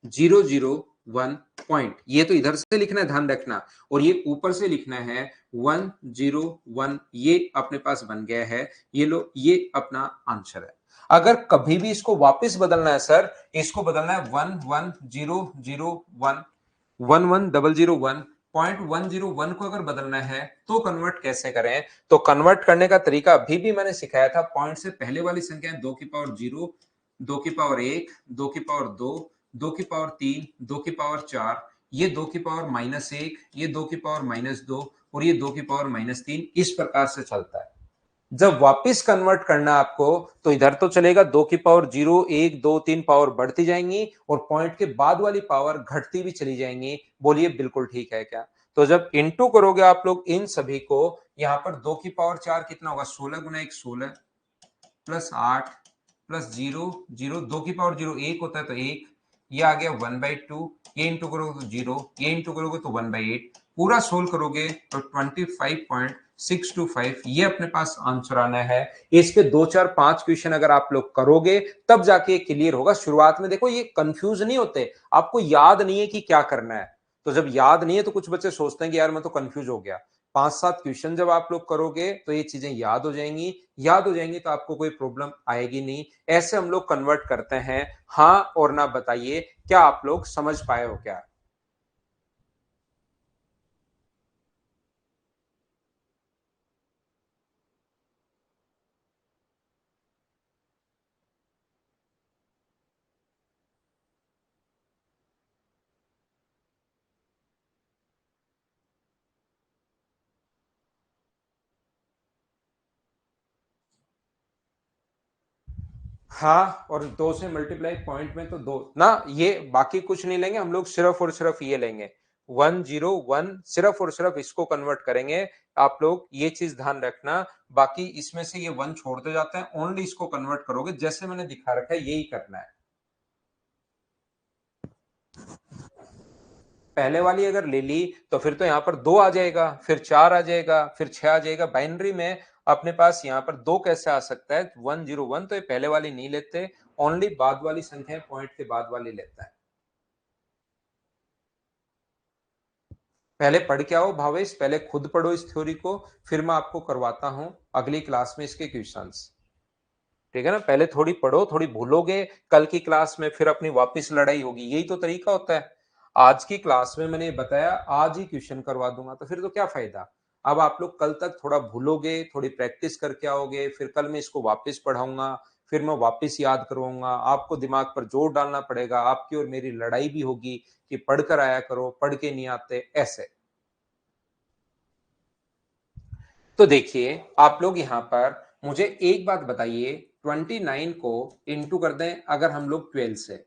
11001 पॉइंट। ये तो इधर से लिखना है, ध्यान रखना, और ये ऊपर से लिखना है 101। ये अपने पास बन गया है, ये लो, ये अपना आंसर है। अगर कभी भी इसको वापस बदलना है सर, इसको बदलना है 11001, 11001, 0.101 को अगर बदलना है तो कन्वर्ट कैसे करें? तो कन्वर्ट करने का तरीका अभी भी मैंने सिखाया था। पॉइंट से पहले वाली संख्या 2 की पावर 0, 2 की पावर 1, 2 की पावर 2, 2 की पावर 3, 2 की पावर 4, ये 2 की पावर -1, ये 2 की पावर -2, और ये 2 की पावर -3। इस प्रकार से चलता है। जब वापस कन्वर्ट करना आपको, तो इधर तो चलेगा 2 की पावर 0, 1, 2, 3 पावर बढ़ती जाएंगी, और पॉइंट के बाद वाली पावर घटती भी चली जाएंगी। बोलिए बिल्कुल ठीक है क्या? तो जब इंटू करोगे आप लोग इन सभी को, यहां पर 2 की पावर 4 कितना होगा? 16 गुना 1 16, प्लस 8 प्लस 0 0, 2 की पावर 0 1 होता है तो 1, ये आ गया 1/2, ये इंटू करोगे तो 0, ये इंटू करोगे तो 1/8, पूरा सोल्व करोगे तो 25.625, ये अपने पास आंसर आना है। इसके 2 4 5 क्वेश्चन अगर आप लोग करोगे तब जाके क्लियर होगा। शुरुआत में देखो ये कंफ्यूज नहीं होते, आपको याद नहीं है कि क्या करना है। तो जब याद नहीं है तो कुछ बच्चे सोचते हैं कि यार मैं तो कंफ्यूज हो गया। 5 7 क्वेश्चन जब आप लोग करोगे तो ये चीजें याद हो जाएंगी, याद हो जाएंगी तो आपको कोई प्रॉब्लम आएगी नहीं। ऐसे हम लोग कन्वर्ट करते हैं। हाँ और ना बताइए, क्या आप लोग समझ पाए हो क्या? हाँ, और 2 से मल्टीप्लाई पॉइंट में तो 2 ना, ये बाकी कुछ नहीं लेंगे हम लोग, सिर्फ और सिर्फ ये लेंगे 101, सिर्फ और सिर्फ इसको कन्वर्ट करेंगे। आप लोग ये चीज ध्यान रखना, बाकी इसमें से ये 1 छोड़ते जाते हैं, ओनली इसको कन्वर्ट करोगे जैसे मैंने दिखा रखा है, यही करना है। पहले वाली अगर ले ली तो फिर तो यहाँ पर 2 आ जाएगा, फिर 4 आ जाएगा, फिर 6 आ जाएगा। बाइनरी में अपने पास यहाँ पर 2 कैसे आ सकता है? 101, तो ये पहले वाली नहीं लेते, ओनली बाद वाली संख्या पॉइंट के बाद वाली लेता है। पहले पढ़ के आओ भावेश, पहले खुद पढ़ो इस थ्योरी को, फिर मैं आपको करवाता हूं अगली क्लास में इसके क्वेश्चंस। ठीक है ना? पहले थोड़ी पढ़ो, थोड़ी भूलोगे, कल की क्लास में फिर अपनी वापस लड़ाई होगी। यही तो तरीका होता है। आज की क्लास में मैंने बताया, आज ही क्वेश्चन करवा दूंगा, तो फिर तो क्या फायदा? अब आप लोग कल तक थोड़ा भूलोगे, थोड़ी प्रैक्टिस करके आओगे, फिर कल मैं इसको वापस पढ़ाऊंगा, फिर मैं वापस याद करवाऊंगा। आपको दिमाग पर जोर डालना पड़ेगा, आपकी और मेरी लड़ाई भी होगी कि पढ़कर आया करो, पढ़ के नहीं आते ऐसे। तो देखिए आप लोग यहाँ पर मुझे एक बात बताइए, 29 को इंटू कर दें अगर हम लोग 12 से,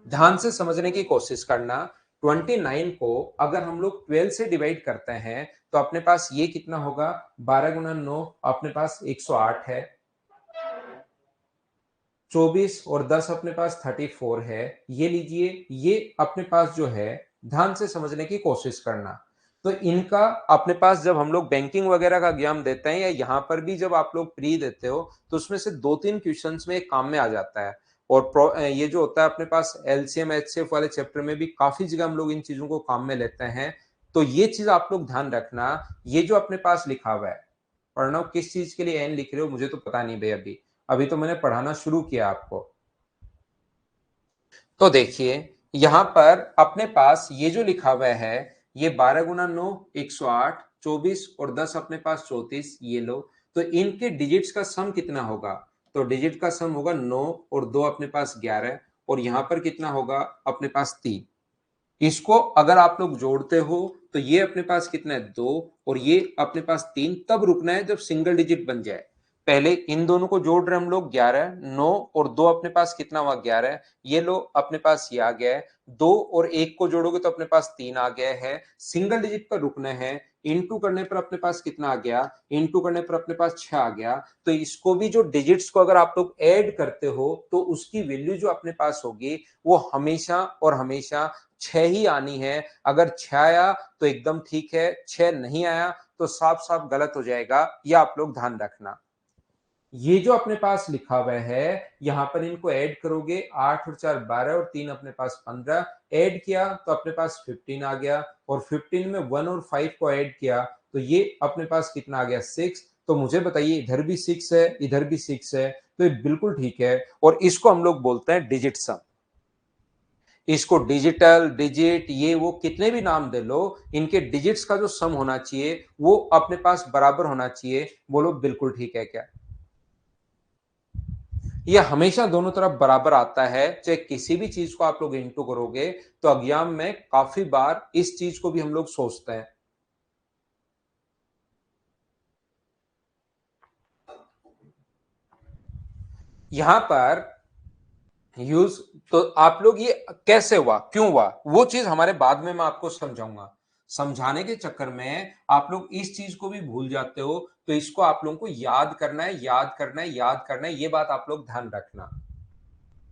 ध्यान से समझने की कोशिश करना। 29 को अगर हम लोग 12 से डिवाइड करते हैं तो अपने पास ये कितना होगा? 12 गुना 9 अपने पास 108 है, 24 और 10 अपने पास 34 है। ये लीजिए, ये अपने पास जो है, ध्यान से समझने की कोशिश करना। तो इनका अपने पास जब हम लोग बैंकिंग वगैरह का एग्जाम देते हैं, या यहाँ पर भी जब आप लोग प्री देते हो, तो उसमें से 2 3 क्वेश्चंस में काम में आ जाता है। और ये जो होता है अपने पास एलसीएम एचसीएफ वाले चैप्टर में भी काफी जगह हम लोग इन चीजों को काम में लेते हैं। तो ये चीज आप लोग ध्यान रखना। ये जो अपने पास लिखा हुआ है, प्रणव किस चीज के लिए एन लिख रहे हो मुझे तो पता नहीं भाई। अभी अभी तो मैंने पढ़ाना शुरू किया आपको। तो देखिए यहां पर अपने पास ये जो लिखा हुआ है, ये 12 गुना 9 108, 24 और 10 अपने पास 34, ये लो। तो इनके डिजिट्स का सम कितना होगा? तो डिजिट का सम होगा 9 और 2 अपने पास 11, और यहां पर कितना होगा अपने पास 3। इसको अगर आप लोग जोड़ते हो तो ये अपने पास कितना है 2 और ये अपने पास 3। तब रुकना है जब सिंगल डिजिट बन जाए। पहले इन दोनों को जोड़ रहे हम लोग 11, 9 और 2 अपने पास कितना हुआ 11, ये लो अपने पास ये आ गया है। 2 और 1 को जोड़ोगे तो अपने पास 3 आ गया है। सिंगल डिजिट पर रुकना है। इनटू करने पर अपने पास कितना आ गया, इनटू करने पर अपने पास 6 आ गया। तो इसको भी जो डिजिट्स को अगर आप लोग ऐड करते हो तो उसकी वैल्यू जो अपने पास होगी वो हमेशा और हमेशा 6 ही आनी है। अगर 6 आया तो एकदम ठीक है, 6 नहीं आया तो साफ साफ गलत हो जाएगा, यह आप लोग ध्यान रखना। ये जो अपने पास लिखा हुआ है यहां पर इनको ऐड करोगे, 8 और 4 12 और 3 अपने पास 15, ऐड किया तो अपने पास 15 आ गया, और 15 में 1 और 5 को ऐड किया तो ये अपने पास कितना आ गया 6। तो मुझे बताइए इधर भी 6 है, इधर भी 6 है, तो ये बिल्कुल ठीक है। और इसको हम लोग बोलते हैं डिजिट सम। इसको डिजिटल, डिजिट, ये वो कितने भी नाम दे लो, इनके डिजिट्स का जो सम होना चाहिए वो अपने पास बराबर होना चाहिए। बोलो बिल्कुल ठीक है क्या? ये हमेशा दोनों तरफ बराबर आता है। चाहे किसी भी चीज को आप लोग इंटू करोगे तो एग्जाम में काफी बार इस चीज को भी हम लोग सोचते हैं। यहां पर यूज, तो आप लोग ये कैसे हुआ, क्यों हुआ, वो चीज हमारे बाद में मैं आपको समझाऊंगा। समझाने के चक्कर में आप लोग इस चीज को भी भूल जाते हो, तो इसको आप लोगों को याद करना है, याद करना है, याद करना है। ये बात आप लोग ध्यान रखना।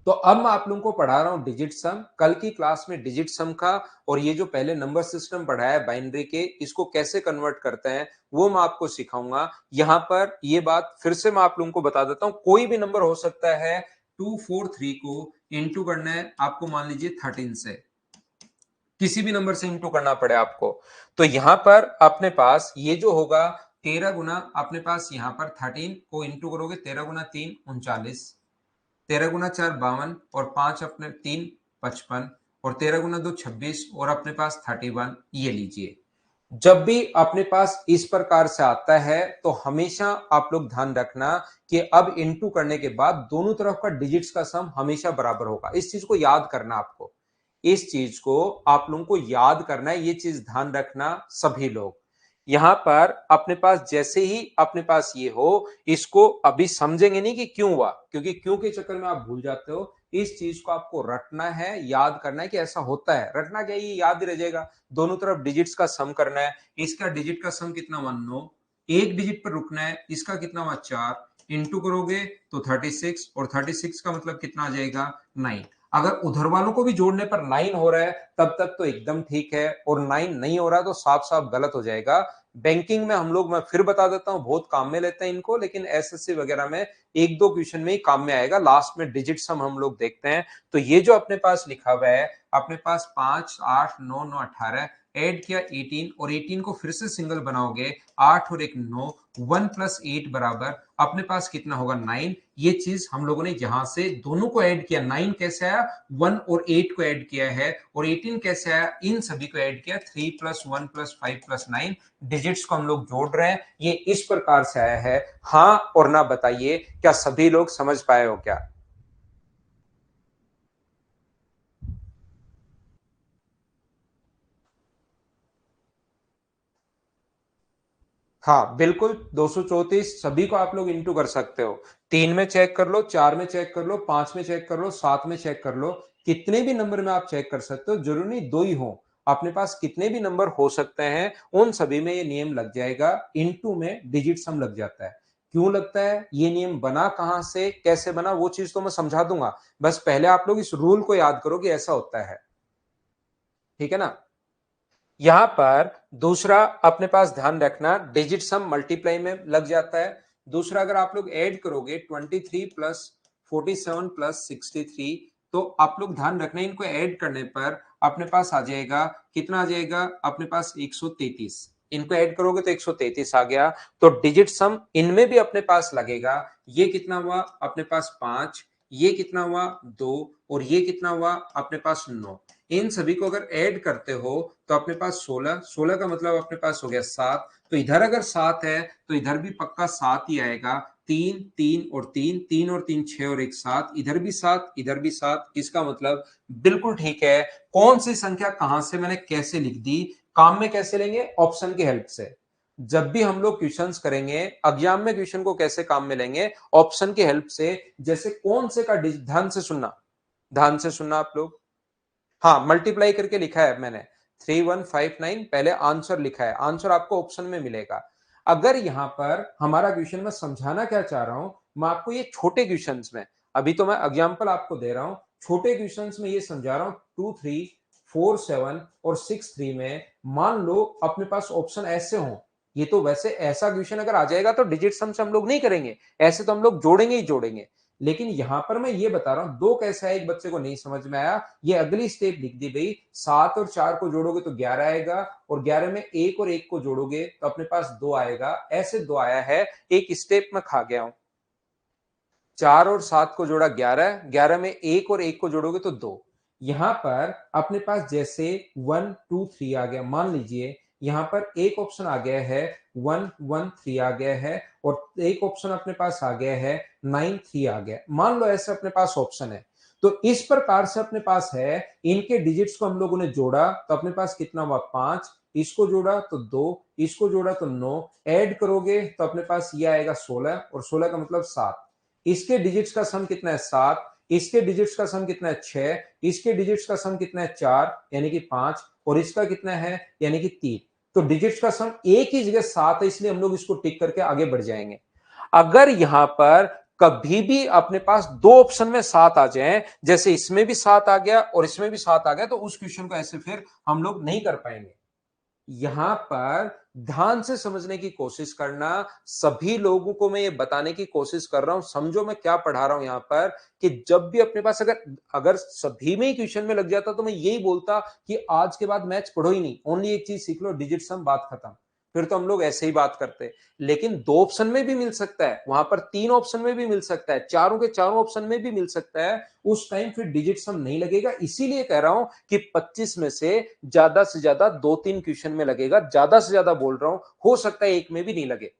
तो अब मैं आप लोगों को पढ़ा रहा हूं डिजिट सम। कल की क्लास में डिजिट सम का और ये जो पहले नंबर सिस्टम पढ़ाया है बाइनरी के, इसको कैसे कन्वर्ट करते हैं वो मैं आपको सिखाऊंगा। यहां पर ये बात फिर से मैं आप लोगों को बता देता हूं, कोई भी नंबर हो सकता है। 243 को इंटू करना है आपको, मान लीजिए 13 से, किसी भी नंबर से इंटू करना पड़े आपको। तो यहां पर अपने पास ये जो होगा 13 गुना अपने पास यहां पर 13 को इंटू करोगे, 13 गुना 3 39, 13 गुना 4 52 और 5 अपने 3 55, और 13 गुना 2 26 और अपने पास 31। ये लीजिए, जब भी अपने पास इस प्रकार से आता है तो हमेशा आप लोग ध्यान रखना कि अब इनटू करने के बाद दोनों तरफ का डिजिट्स का सम हमेशा बराबर होगा। इस चीज को याद करना आपको, इस चीज को आप लोगों को याद करना है, ये चीज ध्यान रखना सभी लोग। यहां पर अपने पास जैसे ही अपने पास ये हो, इसको अभी समझेंगे नहीं कि क्यों हुआ, क्योंकि क्यों के चक्कर में आप भूल जाते हो। इस चीज को आपको रटना है, याद करना है कि ऐसा होता है। रटना क्या, ये याद ही रह जाएगा। दोनों तरफ डिजिट्स का सम करना है। इसका डिजिट का सम कितना हुआ 9, एक डिजिट पर रुकना है, इसका कितना हुआ 4, इंटू करोगे तो 36, और 36 का मतलब कितना आ जाएगा 9। अगर उधर वालों को भी जोड़ने पर 9 हो रहा है तब तक तो एकदम ठीक है, और 9 नहीं हो रहा तो साफ साफ गलत हो जाएगा। बैंकिंग में हम लोग, मैं फिर बता देता हूं, बहुत काम में लेते हैं इनको, लेकिन एसएससी वगैरह में एक दो क्वेश्चन में ही काम में आएगा। लास्ट में डिजिट सम हम लोग देखते हैं। तो ये जो अपने पास लिखा हुआ है, अपने पास 5 8 9 9 18, ऐड किया 18, और 18 को फिर से सिंगल बनाओगे, 8 और 1 9, 1 प्लस 8 बराबर अपने पास कितना होगा 9। ये चीज हम लोगों ने यहां से दोनों को ऐड किया। 9 कैसे आया, 1 और 8 को ऐड किया है, और 18 कैसे आया, इन सभी को ऐड किया, 3 प्लस 1 प्लस 5 प्लस 9। डिजिट्स को हम लोग जोड़ रहे हैं, ये इस प्रकार से आया है। हाँ और ना बताइए, क्या सभी लोग समझ पाए हो क्या? हाँ बिल्कुल, 234 सभी को आप लोग इंटू कर सकते हो। 3 में चेक कर लो, 4 में चेक कर लो, 5 में चेक कर लो, 7 में चेक कर लो, कितने भी नंबर में आप चेक कर सकते हो। जरूरी नहीं दो ही हो, अपने पास कितने भी नंबर हो सकते हैं, उन सभी में ये नियम लग जाएगा। इंटू में डिजिट सम लग जाता है। क्यों लगता है, ये नियम बना कहां से, कैसे बना, वो चीज तो मैं समझा दूंगा। बस पहले आप लोग इस रूल को याद करो कि ऐसा होता है। ठीक है ना? यहां पर दूसरा अपने पास ध्यान रखना, डिजिट सम मल्टीप्लाई में लग जाता है। दूसरा, अगर आप लोग ऐड करोगे 23 प्लस 47 प्लस 63, तो आप लोग ध्यान रखना इनको ऐड करने पर अपने पास आ जाएगा, कितना आ जाएगा अपने पास 133। इनको ऐड करोगे तो 133 आ गया। तो डिजिट सम इनमें भी अपने पास लगेगा। ये कितना हुआ अपने पास 5, ये कितना हुआ 2, और ये कितना हुआ अपने पास 9। इन सभी को अगर ऐड करते हो तो अपने पास 16, 16 का मतलब अपने पास हो गया 7, तो इधर अगर 7 है तो इधर भी पक्का 7 ही आएगा। 3, 3 और 3, 3 और 3 6 और 1 7, इधर भी 7, इधर भी 7, इसका मतलब बिल्कुल ठीक है। कौन सी संख्या कहां से मैंने कैसे लिख दी, काम में कैसे लेंगे, ऑप्शन की हेल्प से। जब भी हम लोग क्वेश्चंस करेंगे एग्जाम में, क्वेश्चन को कैसे काम में लेंगे, ऑप्शन की हेल्प से। जैसे कौन से का ध्यान से सुनना, ध्यान से सुनना आप लोग। हाँ, मल्टीप्लाई करके लिखा है मैंने 3159, पहले आंसर लिखा है, आंसर आपको ऑप्शन में मिलेगा। अगर यहां पर हमारा क्वेश्चन में समझाना क्या चाह रहा हूं, मैं आपको ये छोटे क्वेश्चंस में, अभी तो मैं एग्जांपल आपको दे रहा हूं, छोटे क्वेश्चंस में ये समझा रहा हूं। 2 3 4 7 और 6 3 में मान लो अपने पास ऑप्शन ऐसे हो, ये तो वैसे ऐसा क्वेश्चन अगर आ जाएगा तो डिजिट सम से हम लोग नहीं करेंगे, ऐसे तो हम लोग जोड़ेंगे ही जोड़ेंगे। लेकिन यहां पर मैं ये बता रहा हूं, दो कैसा है, एक बच्चे को नहीं समझ में आया, ये अगली स्टेप लिख दी भाई। 7 और 4 को जोड़ोगे तो 11 आएगा, और 11 में 1 और 1 को जोड़ोगे तो अपने पास 2 आएगा, ऐसे 2 आया है। एक स्टेप में खा गया हूं, 4 और 7 को जोड़ा 11, 11 में 1 और 1 को जोड़ोगे तो 2। यहां पर अपने पास जैसे 1 2 3 आ गया, मान लीजिए यहां पर एक ऑप्शन आ गया है 1 1 3 आ गया है, और एक ऑप्शन अपने पास आ गया है 9 3 आ गया, मान लो ऐसे अपने पास ऑप्शन है। तो इस प्रकार से अपने पास है, इनके डिजिट्स को हम लोगों ने जोड़ा तो अपने पास कितना हुआ 5, इसको जोड़ा तो 2, इसको जोड़ा तो 9, ऐड करोगे तो अपने पास ये आएगा 16, और 16 का मतलब 7। इसके डिजिट्स का सम कितना है 7, इसके डिजिट्स का सम कितना है 6, इसके डिजिट्स का सम कितना है 4 यानी कि 5, और इसका कितना है यानी कि 3। तो डिजिट्स का सम एक ही जगह 7 है, इसलिए हम लोग इसको टिक करके आगे बढ़ जाएंगे। अगर यहां पर कभी भी अपने पास दो ऑप्शन में 7 आ जाए, जैसे इसमें भी 7 आ गया और इसमें भी 7 आ गया, तो उस क्वेश्चन को ऐसे फिर हम लोग नहीं कर पाएंगे। यहां पर ध्यान से समझने की कोशिश करना, सभी लोगों को मैं ये बताने की कोशिश कर रहा हूं, समझो मैं क्या पढ़ा रहा हूं यहां पर, कि जब भी अपने पास अगर अगर सभी में ही क्वेश्चन में लग जाता तो मैं यही बोलता कि आज के बाद मैथ्स पढ़ो ही नहीं, ओनली एक चीज सीख लो, डिजिट सम, बात खत्म। फिर तो हम लोग ऐसे ही बात करते। लेकिन दो ऑप्शन में भी मिल सकता है, वहां पर तीन ऑप्शन में भी मिल सकता है, चारों के चारों ऑप्शन में भी मिल सकता है, उस टाइम फिर डिजिट सम नहीं लगेगा। इसीलिए कह रहा हूं कि 25 में से ज्यादा दो तीन क्वेश्चन में लगेगा, ज्यादा से ज्यादा बोल रहा हूं, हो सकता है एक में भी नहीं लगे,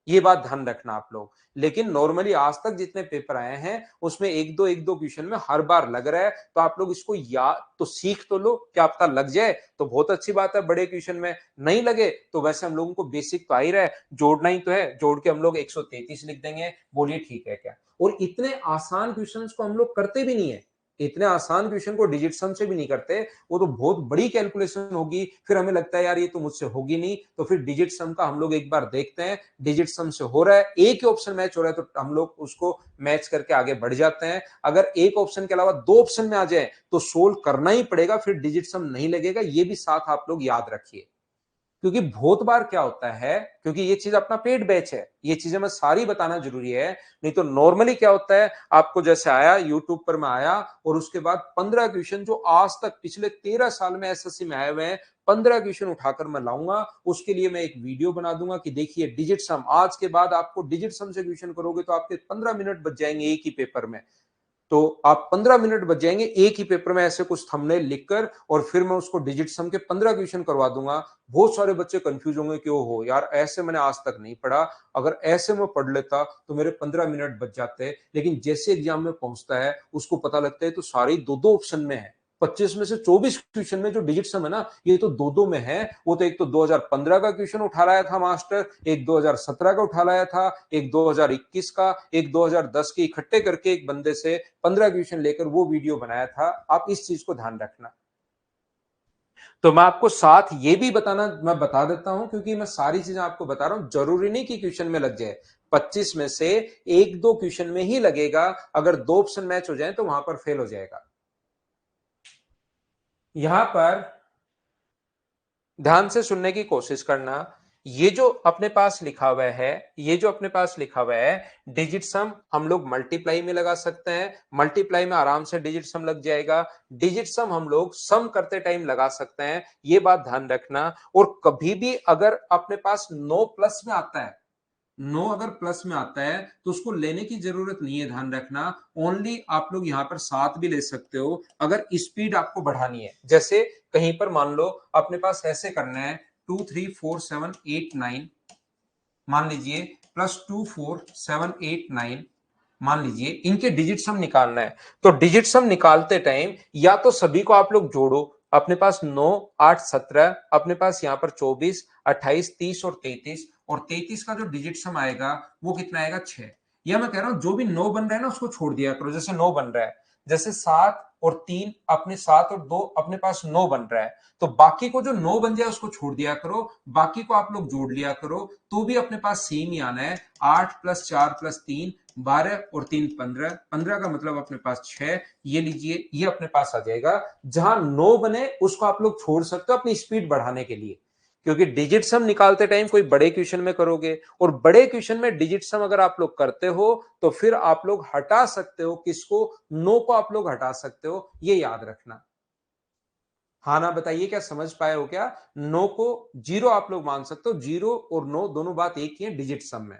ये बात ध्यान रखना आप लोग। लेकिन नॉर्मली आज तक जितने पेपर आए हैं उसमें एक दो क्वेश्चन में हर बार लग रहा है, तो आप लोग इसको याद तो सीख तो लो, क्या पता लग जाए तो बहुत अच्छी बात है, बड़े क्वेश्चन में नहीं लगे तो वैसे हम लोगों को बेसिक तो आ ही रहा है, जोड़ना ही तो है, जोड़ के हम लोग 133 लिख देंगे, बोलिए ठीक है क्या। और इतने आसान क्वेश्चंस को हम लोग करते भी नहीं है, इतने आसान क्वेश्चन को डिजिट सम से भी नहीं करते, वो तो बहुत बड़ी कैलकुलेशन होगी, फिर हमें लगता है यार ये तो मुझसे होगी नहीं, तो फिर डिजिट सम का हम लोग एक बार देखते हैं, डिजिट सम से हो रहा है, एक ही ऑप्शन मैच हो रहा है तो हम लोग उसको मैच करके आगे बढ़ जाते हैं। अगर एक ऑप्शन के अलावा दो ऑप्शन में आ जाए तो सोल्व करना ही पड़ेगा, फिर डिजिट सम नहीं लगेगा, ये भी साथ आप लोग याद रखिए। क्योंकि बहुत बार क्या होता है, क्योंकि ये चीज अपना पेड बैच है, ये चीजें मैं सारी बताना जरूरी है, नहीं तो नॉर्मली क्या होता है, आपको जैसे आया यूट्यूब पर मैं आया और उसके बाद 15 क्वेश्चन जो आज तक पिछले 13 साल में एसएससी में आए हुए हैं, 15 क्वेश्चन उठाकर मैं लाऊंगा, उसके लिए मैं एक वीडियो बना दूंगा कि देखिए डिजिट सम, आज के बाद आपको डिजिट सम से क्वेश्चन करोगे तो आपके 15 मिनट बच जाएंगे एक ही पेपर में। तो आप 15 मिनट बच जाएंगे एक ही पेपर में ऐसे कुछ थंबनेल लिखकर, और फिर मैं उसको डिजिट सम के 15 क्वेश्चन करवा दूंगा। बहुत सारे बच्चे कंफ्यूज होंगे कि ओहो यार ऐसे मैंने आज तक नहीं पढ़ा, अगर ऐसे मैं पढ़ लेता तो मेरे 15 मिनट बच जाते। लेकिन जैसे एग्जाम में पहुंचता है उसको पता लगता है तो सारे दो दो ऑप्शन में है, 25 में से 24 क्वेश्चन में जो डिजिट सम है ना, ये तो दो दो में है। वो तो एक तो 2015 का क्वेश्चन उठा लाया था मास्टर, एक 2017 का उठा लाया था, एक 2021 का, एक 2010 के, इकट्ठे करके एक बंदे से 15 क्वेश्चन लेकर वो वीडियो बनाया था। आप इस चीज को ध्यान रखना। तो मैं आपको साथ ये भी बताना, मैं बता देता हूं क्योंकि मैं सारी चीजें आपको बता रहा हूं, जरूरी नहीं कि क्वेश्चन में लग जाए, 25 में से एक दो क्वेश्चन में ही लगेगा, अगर दो ऑप्शन मैच हो जाए तो वहां पर फेल हो जाएगा। यहां पर ध्यान से सुनने की कोशिश करना, ये जो अपने पास लिखा हुआ है, ये जो अपने पास लिखा हुआ है डिजिट सम, हम लोग मल्टीप्लाई में लगा सकते हैं, मल्टीप्लाई में आराम से डिजिट सम लग जाएगा, डिजिट सम हम लोग सम करते टाइम लगा सकते हैं, ये बात ध्यान रखना। और कभी भी अगर अपने पास 9 प्लस में आता है, 9 अगर प्लस में आता है तो उसको लेने की जरूरत नहीं है, ध्यान रखना। ओनली आप लोग यहां पर 7 भी ले सकते हो अगर स्पीड आपको बढ़ानी है। जैसे कहीं पर मान लो अपने पास ऐसे करना है 2 3 4 7 8 9, मान लीजिए प्लस 2 4 7 8 9, मान लीजिए इनके डिजिट सम निकालना है। तो डिजिट सम निकालते टाइम या तो सभी को आप लोग जोड़ो, अपने पास 9 8 17, अपने पास यहां पर 24 28 30 और 33, और 33 का जो डिजिट सम आएगा वो कितना आएगा 6। या मैं कह रहा हूं जो भी 9 बन रहा है ना उसको छोड़ दिया करो। जैसे 9 बन रहा है, जैसे 7 और 3 अपने 7 और 2 अपने पास 9 बन रहा है, तो बाकी को जो 9 बन जाए उसको छोड़ दिया करो, बाकी को आप लोग जोड़ लिया करो, तो भी अपने पास सेम ही आना है। 8 प्लस 4 प्लस 3 12 और 3 15, 15 का मतलब अपने पास 6। ये लीजिए ये अपने पास आ जाएगा। जहां 9 बने उसको आप लोग छोड़ सकते हो अपनी स्पीड बढ़ाने के लिए, क्योंकि डिजिट सम निकालते टाइम कोई बड़े क्वेश्चन में करोगे, और बड़े क्वेश्चन में डिजिट सम अगर आप लोग करते हो तो फिर आप लोग हटा सकते हो किसको, 9 को आप लोग हटा सकते हो, ये याद रखना। हाँ ना, बताइए क्या समझ पाए हो क्या? 9 को 0 आप लोग मान सकते हो, 0 और 9 दोनों बात एक ही है डिजिट सम में।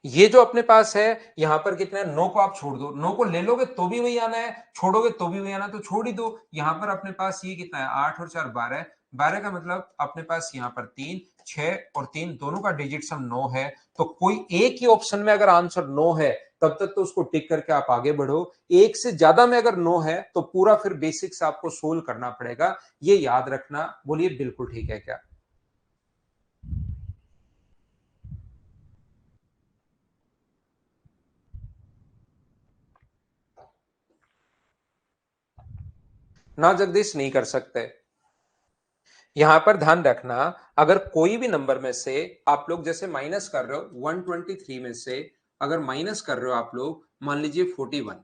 ये जो अपने पास है यहां पर कितना है, 9 को आप छोड़ दो, 9 को ले लोगे तो भी वही आना है, छोड़ोगे तो भी वही आना है, तो छोड़ ही दो। यहां पर अपने पास ये कितना है, 8 और 4 12, 12 का मतलब अपने पास यहां पर 3 6 और 3 दोनों का डिजिट सम 9 है। तो कोई एक ही ऑप्शन में अगर आंसर 9 है तब तक तो उसको टिक करके आप आगे बढ़ो। एक से ज्यादा में अगर 9 है तो पूरा फिर बेसिक से आपको सोल्व करना पड़ेगा, ये याद रखना। बोलिए बिल्कुल ठीक है क्या? ना जगदीश नहीं कर सकते। यहां पर ध्यान रखना, अगर कोई भी नंबर में से आप लोग जैसे माइनस कर रहे हो 123 में से, अगर माइनस कर रहे हो आप लोग मान लीजिए 41,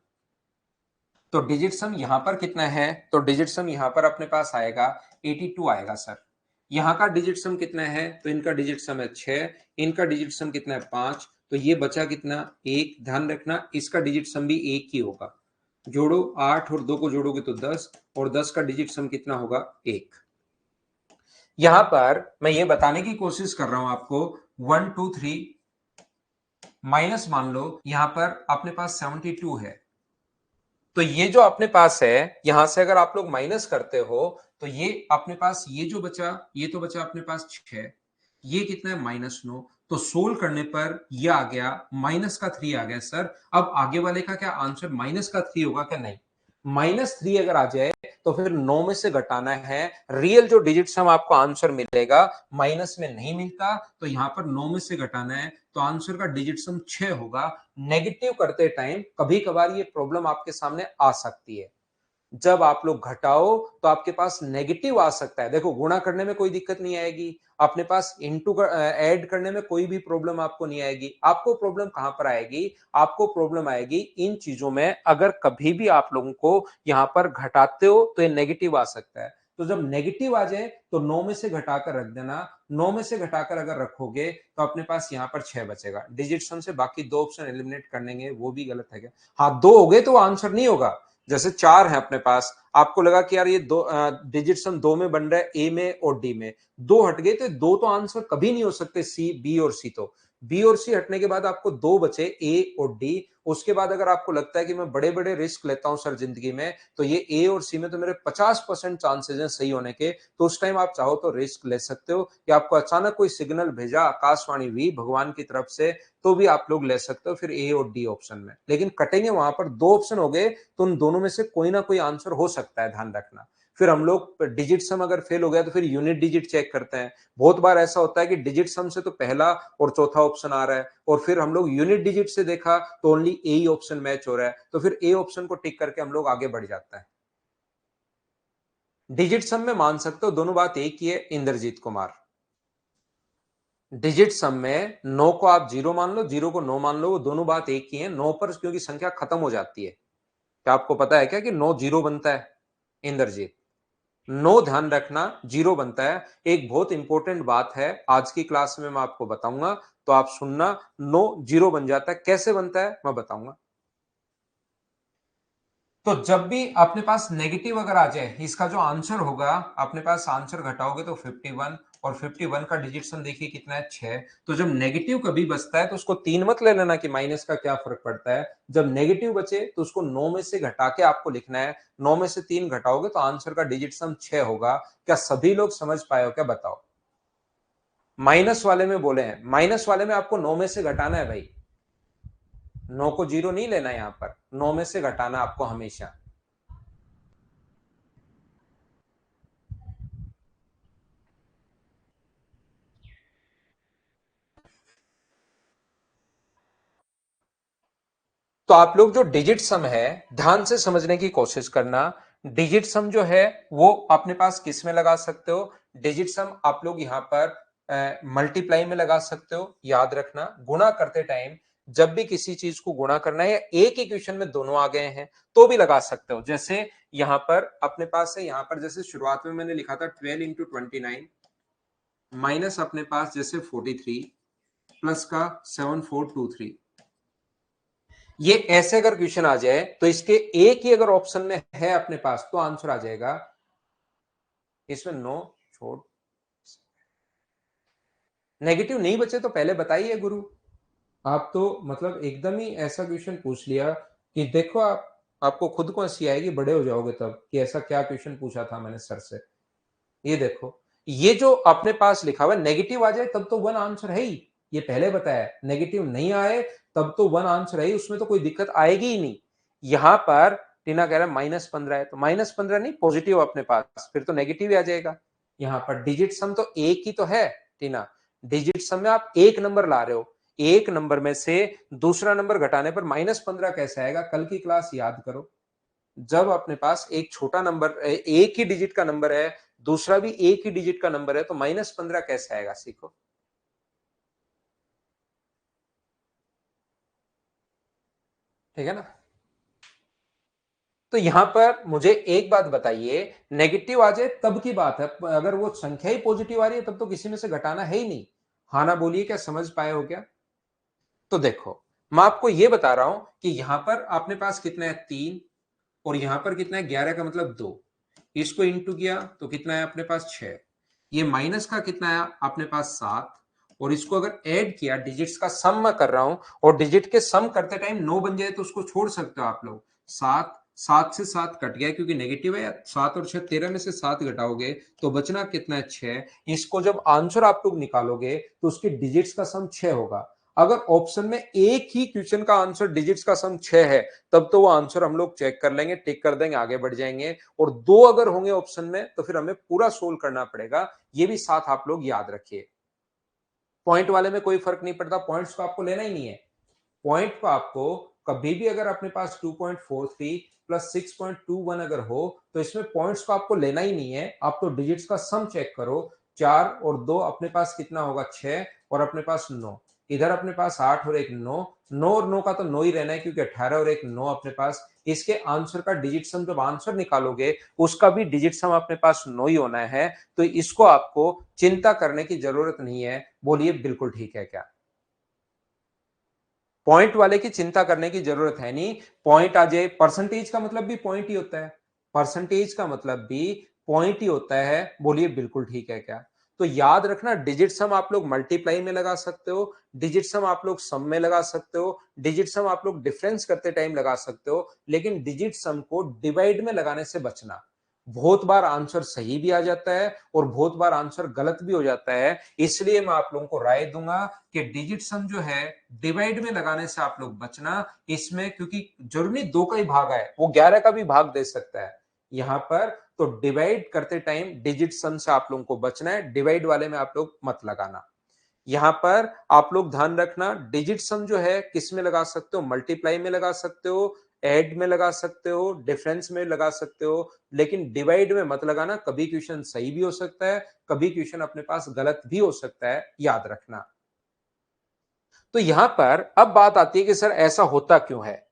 तो डिजिट सम यहां पर कितना है, तो डिजिट सम यहां पर अपने पास आएगा 82 आएगा सर। यहां का डिजिट सम कितना है, तो इनका डिजिट सम है 6, इनका डिजिट सम कितना है 5, तो ये बचा कितना, एक। ध्यान रखना इसका डिजिट सम भी एक ही होगा। जोड़ो 8 और 2 को जोड़ोगे तो 10, और 10 का डिजिट सम कितना होगा, एक। यहां पर मैं ये बताने की कोशिश कर रहा हूं आपको, 123 माइनस मान लो यहां पर अपने पास 72 है, तो ये जो अपने पास है यहां से अगर आप लोग माइनस करते हो तो ये अपने पास ये जो बचा, ये तो बचा अपने पास 6, ये कितना है -9, तो सोल्व करने पर ये आ गया -3 आ गया सर। अब आगे वाले का क्या आंसर -3 होगा क्या? नहीं, -3 अगर आ जाए तो फिर 9 में से घटाना है। रियल जो डिजिट सम आपको आंसर मिलेगा माइनस में नहीं मिलता, तो यहां पर 9 में से घटाना है, तो आंसर का डिजिट सम 6 होगा। नेगेटिव करते टाइम कभी कभार ये प्रॉब्लम आपके सामने आ सकती है। जब आप लोग घटाओ तो आपके पास नेगेटिव आ सकता है। देखो गुणा करने में कोई दिक्कत नहीं आएगी, अपने पास इंटू ऐड करने में कोई भी प्रॉब्लम आपको नहीं आएगी। आपको प्रॉब्लम कहां पर आएगी, आपको प्रॉब्लम आएगी इन चीजों में, अगर कभी भी आप लोगों को यहां पर घटाते हो तो ये नेगेटिव आ सकता है। तो जब नेगेटिव आ जाए तो 9 में से घटाकर रख देना, 9 में से घटाकर अगर रखोगे तो अपने पास यहां पर 6 बचेगा। डिजिट सम से बाकी दो ऑप्शन एलिमिनेट करनेंगे, वो भी गलत है क्या? हाँ, दो हो गए तो आंसर नहीं होगा। जैसे 4 है अपने पास, आपको लगा कि यार ये दो डिजिट सम दो में बन रहा है, ए में और डी में, दो हट गए तो दो तो आंसर कभी नहीं हो सकते, सी बी और सी। तो बी और सी हटने के बाद आपको दो बचे, ए और डी। उसके बाद अगर आपको लगता है कि मैं बड़े बड़े रिस्क लेता हूं सर जिंदगी में, तो ये ए और सी में तो मेरे 50% चांसेस हैं सही होने के, तो उस टाइम आप चाहो तो रिस्क ले सकते हो। कि आपको अचानक कोई सिग्नल भेजा आकाशवाणी भी भगवान की तरफ से, तो भी आप लोग ले सकते हो फिर ए और डी ऑप्शन में। लेकिन कटेंगे वहां पर, दो ऑप्शन हो गए तो उन दोनों में से कोई ना कोई आंसर हो सकता है, ध्यान रखना। फिर हम लोग डिजिट सम अगर फेल हो गया तो फिर यूनिट डिजिट चेक करते हैं। बहुत बार ऐसा होता है कि डिजिट सम से तो पहला और चौथा ऑप्शन आ रहा है, और फिर हम लोग यूनिट डिजिट से देखा तो ओनली ए ही ऑप्शन मैच हो रहा है, तो फिर ए ऑप्शन को टिक करके हम लोग आगे बढ़ जाता है। डिजिट सम में मान सकते हो दोनों बात एक ही है, इंद्रजीत कुमार। डिजिट सम में 9 को आप 0 मान लो, 0 को 9 मान लो, वो दोनों बात एक ही है। 9 पर क्योंकि संख्या खत्म हो जाती है, क्या आपको पता है क्या कि 9 0 बनता है? इंद्रजीत, 9 ध्यान रखना 0 बनता है। एक बहुत इंपॉर्टेंट बात है, आज की क्लास में मैं आपको बताऊंगा, तो आप सुनना। 9 0 बन जाता है, कैसे बनता है मैं बताऊंगा। तो जब भी अपने पास नेगेटिव अगर आ जाए, इसका जो आंसर होगा, अपने पास आंसर घटाओगे तो 51, और 51 का डिजिट सम देखिए कितना है 6। तो जब नेगेटिव कभी बचता है तो उसको 3 मत ले लेना कि माइनस का क्या फर्क पड़ता है। जब नेगेटिव बचे तो उसको 9 में से घटा के आपको लिखना है। 9 में से 3 घटाओगे तो आंसर का डिजिट सम 6 होगा। क्या सभी लोग समझ पाए हो क्या, बताओ। माइनस वाले में बोले हैं, माइनस वाले में आपको 9 में से घटाना है भाई। 9 को 0 नहीं लेना है, यहां पर 9 में से घटाना आपको हमेशा। तो आप लोग जो डिजिट सम है ध्यान से समझने की कोशिश करना। डिजिट सम जो है वो अपने पास किस में लगा सकते हो, डिजिट सम आप लोग यहां पर मल्टीप्लाई में लगा सकते हो। याद रखना गुणा करते टाइम जब भी किसी चीज को गुणा करना है या एक ही क्वेश्चन में दोनों आ गए हैं तो भी लगा सकते हो। जैसे यहां पर अपने पास है, यहां पर जैसे शुरुआत में मैंने लिखा था 12 इंटू 29 माइनस अपने पास जैसे 43 प्लस का 7423। ये ऐसे अगर क्वेश्चन आ जाए तो इसके एक ही अगर ऑप्शन में है अपने पास तो आंसर आ जाएगा। इसमें नो छोड़, नेगेटिव नहीं बचे तो पहले बताइए गुरु। आप तो मतलब एकदम ही ऐसा क्वेश्चन पूछ लिया कि देखो आप, आपको खुद को हंसी आएगी बड़े हो जाओगे तब कि ऐसा क्या क्वेश्चन पूछा था मैंने सर से। ये देखो, ये जो अपने पास लिखा हुआ है नेगेटिव आ जाए तब तो वन आंसर है ही। ये पहले बताया, नेगेटिव नहीं आए तब तो वन आंसर है ही, उसमें तो कोई दिक्कत आएगी ही नहीं। यहां पर टीना कह रहा है -15 है तो -15 नहीं पॉजिटिव अपने पास, फिर तो नेगेटिव ही आ जाएगा। यहां पर डिजिट सम तो एक ही तो है टीना, डिजिट सम में आप एक नंबर ला रहे हो, एक नंबर में से दूसरा नंबर घटाने पर -15 कैसे आएगा, कल की क्लास याद करो। जब अपने पास एक छोटा नंबर एक ही डिजिट का नंबर है, दूसरा भी एक ही डिजिट का नंबर है तो -15 कैसे आएगा, सीखो। ठीक है ना। तो यहां पर मुझे एक बात बताइए, नेगेटिव आ जाए तब की बात है, अगर वो संख्या ही पॉजिटिव आ रही है तब तो किसी में से घटाना है ही नहीं। हाँ ना बोलिए, क्या समझ पाए हो क्या। तो देखो, मैं आपको यह बता रहा हूं कि यहां पर अपने पास कितना है 3 और यहां पर कितना है 11 का मतलब 2। इसको इंटू किया तो कितना है अपने पास 6। ये माइनस का कितना है अपने पास 7। और इसको अगर ऐड किया, डिजिट्स का सम मैं कर रहा हूं और डिजिट के सम करते टाइम 9 बन जाए तो उसको छोड़ सकते हो आप लोग। 7, 7 से 7 कट गया क्योंकि नेगेटिव है। 7 और 6 13 में से 7 घटाओगे तो बचना कितना है 6। इसको जब आंसर आप लोग निकालोगे तो उसके डिजिट्स का सम 6 होगा। अगर ऑप्शन में एक ही क्वेश्चन का आंसर डिजिट्स का सम 6 है तब तो वो आंसर हम लोग चेक कर लेंगे, टिक कर देंगे, आगे बढ़ जाएंगे। और 2 अगर होंगे ऑप्शन में तो फिर हमें पूरा सोल्व करना पड़ेगा। ये भी साथ आप लोग याद रखिए। पॉइंट वाले में कोई फर्क नहीं पड़ता, पॉइंट्स को आपको लेना ही नहीं है। पॉइंट को आपको कभी भी अगर अपने पास 2.43 प्लस 6.21 अगर हो तो इसमें पॉइंट्स को आपको लेना ही नहीं है। आप तो डिजिट्स का सम चेक करो। 4 और 2 अपने पास कितना होगा 6 और अपने पास 9। इधर अपने पास 8 और एक 9। 9 और 9 का तो 9 ही रहना है क्योंकि 18 और एक 9 अपने पास। इसके आंसर का डिजिट सम जब आंसर निकालोगे उसका भी डिजिट सम अपने पास 9 ही होना है। तो इसको आपको चिंता करने की जरूरत नहीं है। बोलिए बिल्कुल ठीक है क्या। पॉइंट वाले की चिंता करने की जरूरत है नहीं। पॉइंट आ जाए, परसेंटेज का मतलब भी पॉइंट ही होता है, परसेंटेज का मतलब भी पॉइंट ही होता है। बोलिए बिल्कुल ठीक है क्या। तो याद रखना, डिजिट सम आप लोग मल्टीप्लाई में लगा सकते हो, डिजिट सम आप लोग सम में लगा सकते हो, डिजिट सम आप लोग डिफरेंस करते टाइम लगा सकते हो, लेकिन डिजिट सम को डिवाइड में लगाने से बचना। बहुत बार आंसर सही भी आ जाता है और बहुत बार आंसर गलत भी हो जाता है। इसलिए मैं आप लोगों को राय दूंगा कि डिजिट सम जो है डिवाइड में लगाने से आप लोग बचना। इसमें क्योंकि जरूरी 2 का ही भाग है, वो 11 का भी भाग दे सकता है यहां पर। तो डिवाइड करते टाइम डिजिट सम से आप लोगों को बचना है, डिवाइड वाले में आप लोग मत लगाना। यहां पर आप लोग ध्यान रखना, डिजिट सम जो है किस में लगा सकते हो, मल्टीप्लाई में लगा सकते हो, ऐड में लगा सकते हो, डिफरेंस में लगा सकते हो, लेकिन डिवाइड में मत लगाना। कभी क्वेश्चन सही भी हो सकता है, कभी क्वेश्चन अपने पास गलत भी हो सकता है, याद रखना। तो यहां पर अब बात आती है कि सर ऐसा होता क्यों है,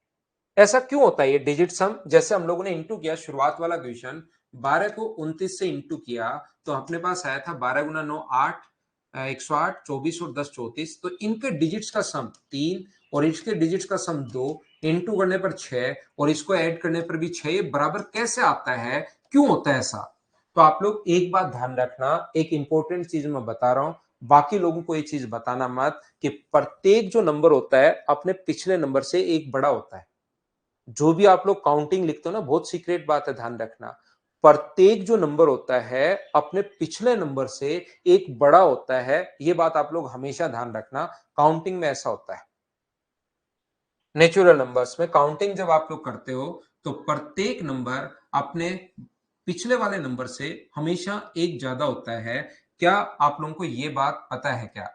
ऐसा क्यों होता है ये डिजिट सम। जैसे हम लोगों ने इंटू किया शुरुआत वाला क्वेश्चन, 12 को 29 से इंटू किया तो अपने पास आया था 12 गुना 9 8, 108, 24 और 10 34। तो इनके डिजिट्स का सम 3 और इसके डिजिट्स का सम 2, इंटू करने पर 6 और इसको ऐड करने पर भी 6। ये बराबर कैसे आता है, क्यों होता है ऐसा। तो आप लोग एक बात ध्यान रखना, एक इंपॉर्टेंट चीज मैं बता रहा हूं, बाकी लोगों को ये चीज बताना मत कि प्रत्येक जो नंबर होता है अपने पिछले नंबर से एक बड़ा होता है। जो भी आप लोग काउंटिंग लिखते हो ना, बहुत सीक्रेट बात है, ध्यान रखना। प्रत्येक जो नंबर होता है अपने पिछले नंबर से एक बड़ा होता है, ये बात आप लोग हमेशा ध्यान रखना। काउंटिंग में ऐसा होता है, नेचुरल नंबर्स में काउंटिंग जब आप लोग करते हो तो प्रत्येक नंबर अपने पिछले वाले नंबर से हमेशा एक ज्यादा होता है। क्या आप लोगों को यह बात पता है क्या?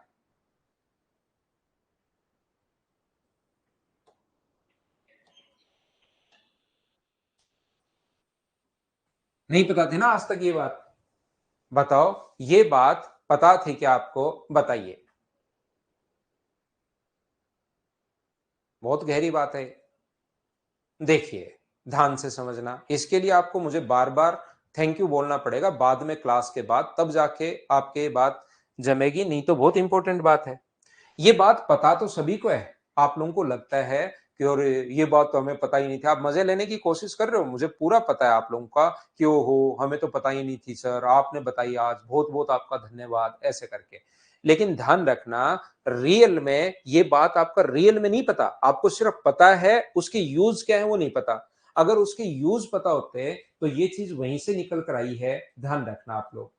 नहीं पता थी ना आज तक ये बात? बताओ, ये बात पता थी क्या आपको? बताइए। बहुत गहरी बात है। देखिए, ध्यान से समझना, इसके लिए आपको मुझे बार बार थैंक यू बोलना पड़ेगा बाद में, क्लास के बाद, तब जाके आपके ये बात जमेगी, नहीं तो बहुत इंपॉर्टेंट बात है। ये बात पता तो सभी को है। आप लोगों को लगता है कि और ये बात तो हमें पता ही नहीं थी, आप मजे लेने की कोशिश कर रहे हो। मुझे पूरा पता है आप लोगों का कि ओहो हमें तो पता ही नहीं थी सर, आपने बताई आज, बहुत बहुत आपका धन्यवाद, ऐसे करके। लेकिन ध्यान रखना, रियल में ये बात आपका रियल में नहीं पता, आपको सिर्फ पता है उसके यूज क्या है वो नहीं पता। अगर उसके यूज पता होते तो ये चीज वहीं से निकल कर आई है। ध्यान रखना आप लोग,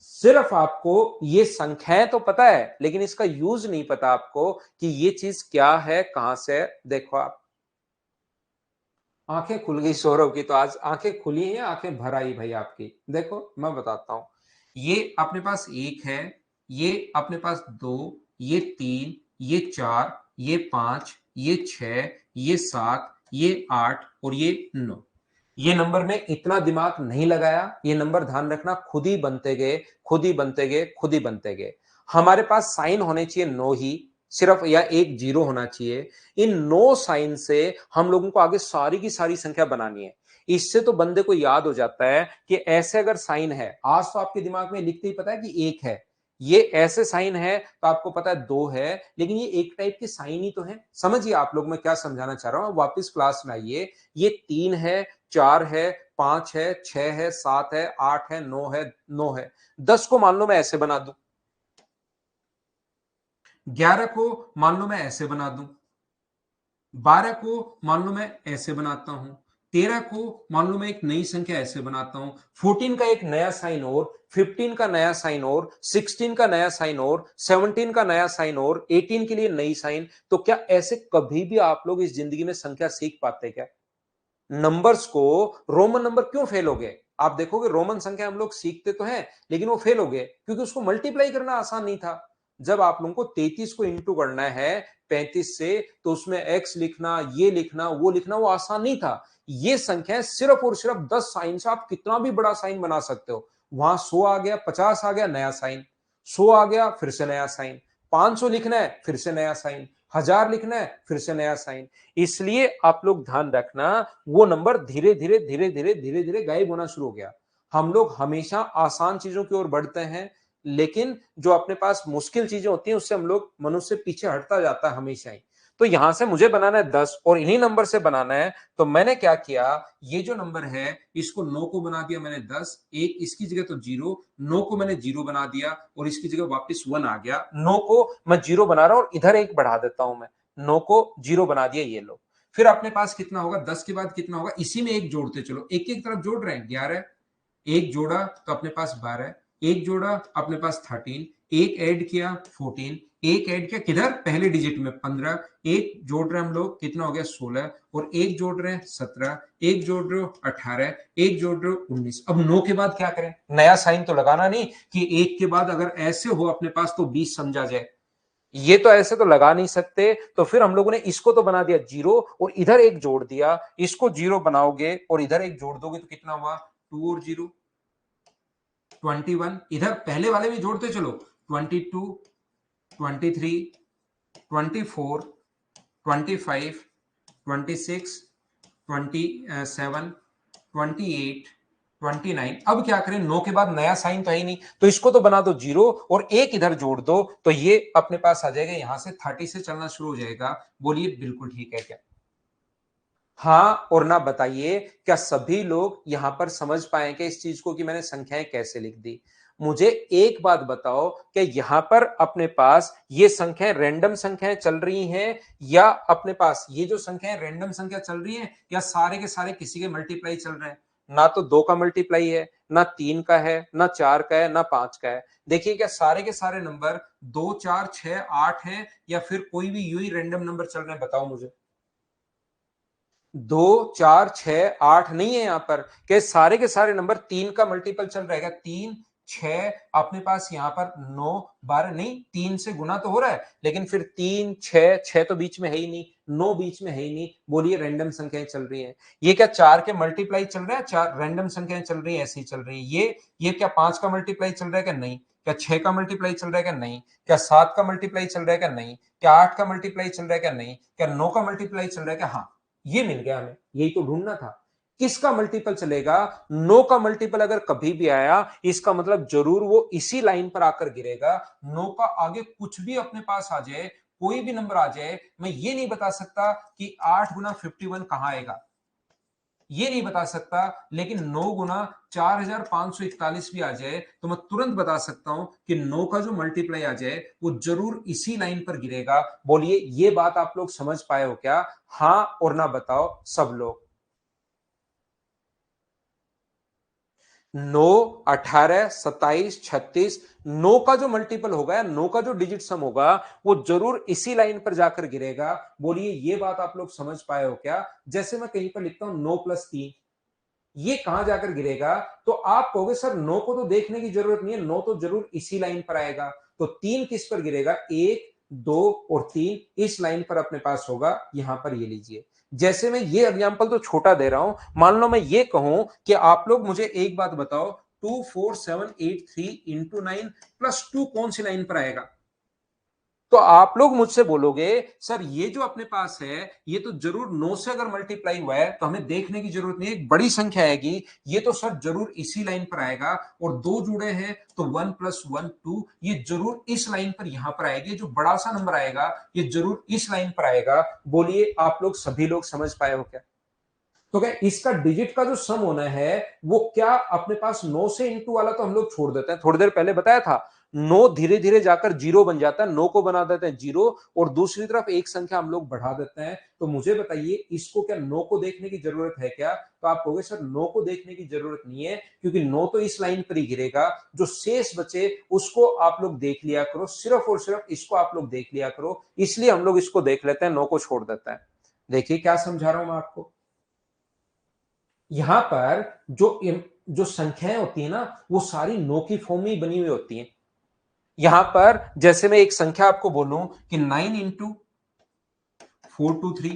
सिर्फ आपको ये संख्याएं तो पता है लेकिन इसका यूज नहीं पता आपको कि ये चीज क्या है, कहां से है। देखो आप, आंखें खुल गई सौरभ की, तो आज आंखें खुली हैं, आंखें भर आई भाई आपकी। देखो मैं बताता हूं, ये अपने पास एक है, ये अपने पास दो, ये तीन, ये चार, ये पांच, ये छह, ये सात, ये आठ और ये नौ। ये नंबर में इतना दिमाग नहीं लगाया, ये नंबर ध्यान रखना खुद ही बनते गए, खुद ही बनते गए, खुद ही बनते गए। हमारे पास साइन होने चाहिए नो ही, सिर्फ, या एक जीरो होना चाहिए। इन नो साइन से हम लोगों को आगे सारी की सारी संख्या बनानी है। इससे तो बंदे को याद हो जाता है कि ऐसे अगर साइन है, आज तो आपके दिमाग में लिखते ही पता है कि एक है, ये ऐसे साइन है तो आपको पता है दो है, लेकिन ये एक टाइप की साइन ही तो है। समझिए आप लोग मैं क्या समझाना चाह रहा हूं, वापस क्लास में आइए। ये तीन है, चार है, पांच है, छह है, सात है, आठ है, नौ है, नौ है। 10 को मान लो मैं ऐसे बना दूं, 11 को मान लो मैं ऐसे बना दूं, 12 को मान लो मैं ऐसे बनाता हूं, 13 को मान लो मैं एक नई संख्या ऐसे बनाता हूं, 14 का एक नया साइन और, 15 का नया साइन और, 16 का नया साइन और, 17 का नया साइन और, 18 के लिए नई साइन। तो क्या ऐसे कभी भी आप लोग इस जिंदगी में संख्या सीख पाते क्या? नंबर्स को, रोमन नंबर क्यों फेल हो गए? आप देखोगे रोमन संख्या हम लोग सीखते तो हैं लेकिन वो फेल हो गए क्योंकि उसको मल्टीप्लाई करना आसान नहीं था। जब आप लोगों को 33 को इंटू करना है 35 से, तो उसमें एक्स लिखना, ये लिखना, वो लिखना, वो आसान नहीं था। ये संख्या सिर्फ और सिर्फ 10 साइन से आप कितना भी बड़ा साइन बना सकते हो। वहां 100 आ गया, 50 आ गया, नया साइन, 100 आ गया, फिर से नया साइन, 500 लिखना है, फिर से नया साइन, 1000 लिखना है, फिर से नया साइन। इसलिए आप लोग ध्यान रखना, वो नंबर धीरे धीरे धीरे धीरे धीरे धीरे गायब होना शुरू हो गया। हम लोग हमेशा आसान चीजों की ओर बढ़ते हैं, लेकिन जो अपने पास मुश्किल चीजें होती हैं उससे हम लोग, मनुष्य पीछे हटता जाता है हमेशा ही। तो यहां से मुझे बनाना है 10 और इन्हीं नंबर से बनाना है। तो मैंने क्या किया, ये जो नंबर है इसको 9 को बना दिया मैंने 10, एक इसकी जगह तो जीरो, 9 को मैंने जीरो बना दिया और इसकी जगह वापस 1 आ गया। 9 को मैं जीरो बना रहा हूं और इधर एक बढ़ा देता हूं मैं, 9 को जीरो बना दिया, ये लो। फिर अपने पास कितना होगा, 10 के बाद कितना होगा, इसी में एक जोड़ते चलो, एक एक तरफ जोड़ रहे हैं, 11, एक जोड़ा तो अपने पास 12, एक जोड़ा अपने पास 13, एक ऐड किया 14, एक ऐड किया किधर, पहले डिजिट में 15, एक जोड़ रहे हैं हम लोग, कितना हो गया 16, और एक जोड़ रहे हैं 17, एक जोड़ रहे हो 18, एक जोड़ रहे हो 19। अब 9 के बाद क्या करें, नया साइन तो लगाना नहीं कि एक के बाद अगर ऐसे हो अपने पास तो 20 समझा जाए, ये तो ऐसे तो लगा नहीं सकते। तो फिर हम लोगों ने इसको तो बना दिया जीरो और इधर एक जोड़ दिया, इसको जीरो बनाओगे और इधर एक जोड़ दोगे तो कितना हुआ, 2 और 0 21। इधर पहले वाले भी जोड़ते चलो, 22, 23, 24, 25, 26, 27, 28, 29। अब क्या करें, 9 के बाद नया साइन तो है ही नहीं, तो इसको तो बना दो जीरो और एक इधर जोड़ दो, तो ये अपने पास आ जाएगा, यहां से 30 से चलना शुरू हो जाएगा। बोलिए बिल्कुल ठीक है क्या? हाँ और ना बताइए, क्या सभी लोग यहां पर समझ पाएंगे इस चीज को कि मैंने संख्याएं कैसे लिख दी? मुझे एक बात बताओ कि यहां पर अपने पास ये संख्याएं रैंडम संख्याएं चल रही हैं, या अपने पास ये जो संख्याएं रैंडम संख्या चल रही हैं, या सारे के सारे किसी के मल्टीप्लाई चल रहे हैं? ना तो दो का मल्टीप्लाई है, ना तीन का है, ना चार का है, ना पांच का है। देखिए, क्या सारे के सारे नंबर दो, चार, छह, आठ हैं, या फिर कोई भी यूं ही रैंडम नंबर चल रहे हैं? बताओ मुझे। दो, चार, छह, आठ नहीं है यहां पर, के सारे के सारे नंबर तीन का मल्टीपल चल रहेगा। तीन, छह, अपने पास यहां पर नौ, बारह नहीं, तीन से गुना तो हो रहा है, लेकिन फिर तीन, छह, छह तो बीच में है ही नहीं, नौ बीच में है ही नहीं। बोलिए रैंडम संख्याएं चल रही हैं। ये क्या चार के मल्टीप्लाई चल रहा है? चार रैंडम संख्याएं चल रही है, ऐसी ही चल रही है। ये क्या पांच का मल्टीप्लाई चल रहा है? क्या नहीं। क्या छह का मल्टीप्लाई चल रहा है? क्या नहीं। क्या सात का मल्टीप्लाई चल रहा है? क्या नहीं। क्या आठ का मल्टीप्लाई चल रहा है? क्या नहीं। क्या नौ का मल्टीप्लाई चल रहा है? क्या हाँ। ये मिल गया हमें, यही तो ढूंढना था। किसका मल्टीपल चलेगा? नो का मल्टीपल अगर कभी भी आया, इसका मतलब जरूर वो इसी लाइन पर आकर गिरेगा। नो का आगे कुछ भी अपने पास आ जाए, कोई भी नंबर आ जाए, मैं ये नहीं बता सकता कि 8 गुना 51 कहां आएगा, ये नहीं बता सकता। लेकिन 9 गुना 4541 भी आ जाए तो मैं तुरंत बता सकता हूं कि 9 का जो मल्टीप्लाई आ जाए वो जरूर इसी लाइन पर गिरेगा। बोलिए, ये बात आप लोग समझ पाए हो क्या? हाँ और ना बताओ सब लोग। 9, 18, 27, 36, नौ का जो मल्टीपल होगा, नौ का जो डिजिट सम होगा, वो जरूर इसी लाइन पर जाकर गिरेगा। बोलिए, ये बात आप लोग समझ पाए हो क्या? जैसे मैं कहीं पर लिखता हूं 9 + 3, ये कहां जाकर गिरेगा? तो आप कहोगे सर 9 को तो देखने की जरूरत नहीं है, 9 तो जरूर इसी लाइन पर आएगा। तो तीन किस पर गिरेगा? एक, दो और तीन इस लाइन पर अपने पास होगा। यहां पर ये लीजिए, जैसे मैं ये एग्जांपल तो छोटा दे रहा हूं, मान लो मैं ये कहूं कि आप लोग मुझे एक बात बताओ, 24783 इंटू 9 + 2 कौन सी लाइन पर आएगा? तो आप लोग मुझसे बोलोगे सर ये जो अपने पास है ये तो जरूर 9 से अगर मल्टीप्लाई हुआ है तो हमें देखने की जरूरत नहीं है, एक बड़ी संख्या आएगी, ये तो सर जरूर इसी लाइन पर आएगा। और दो जुड़े हैं तो 1 + 1 2, ये जरूर इस लाइन पर यहां पर आएगी। जो बड़ा सा नंबर आएगा ये जरूर इस लाइन पर आएगा। बोलिए, आप लोग सभी लोग समझ पाए हो क्या? तो क्या इसका डिजिट का जो सम होना है वो क्या अपने पास 9 से इंटू वाला तो हम लोग छोड़ देते हैं, थोड़ी देर पहले बताया था। 9 धीरे धीरे जाकर जीरो बन जाता है, 9 को बना देते हैं जीरो, और दूसरी तरफ एक संख्या हम लोग बढ़ा देते हैं। तो मुझे बताइए, इसको क्या 9 को देखने की जरूरत है क्या? तो आप कहोगे सर 9 को देखने की जरूरत नहीं है, क्योंकि 9 तो इस लाइन पर ही गिरेगा। जो शेष बचे उसको आप लोग देख लिया करो, सिर्फ और सिर्फ इसको आप लोग देख लिया करो। इसलिए हम लोग इसको देख लेते हैं, 9 को छोड़ देते हैं। देखिए क्या समझा रहा हूं मैं आपको। यहां पर जो संख्याएं होती है ना, वो सारी नो की फॉर्म में ही बनी हुई होती हैं। यहां पर जैसे मैं एक संख्या आपको बोलूं कि 9 × 423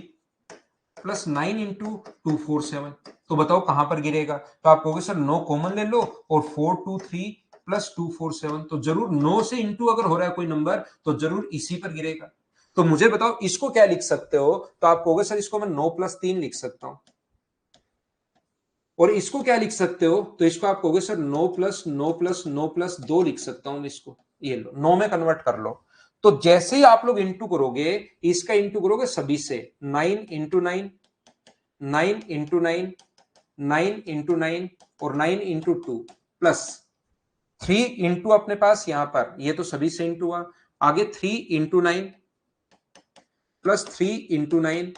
+ 9 × 247, तो बताओ कहां पर गिरेगा? तो आप कहोगे सर 9 कॉमन ले लो और 423 + 247, तो जरूर 9 से इंटू अगर हो रहा है कोई नंबर तो जरूर इसी पर गिरेगा। तो मुझे बताओ इसको क्या लिख सकते हो? तो आप कहोगे सर इसको मैं 9 + 3 लिख सकता हूं। और इसको क्या लिख सकते हो? तो इसको आप कहोगे सर 9 + 9 + 9 + 2 लिख सकता हूं मैं इसको। ये लो, 9 में कन्वर्ट कर लो। तो जैसे ही आप लोग इंटू करोगे, इसका इंटू करोगे सभी से, 9 × 9, 9 × 9, 9 × 9 और 9 × 2 प्लस 3 अपने पास यहां पर, ये तो सभी से इंटू हुआ। आगे 3 × 9 +3 × 9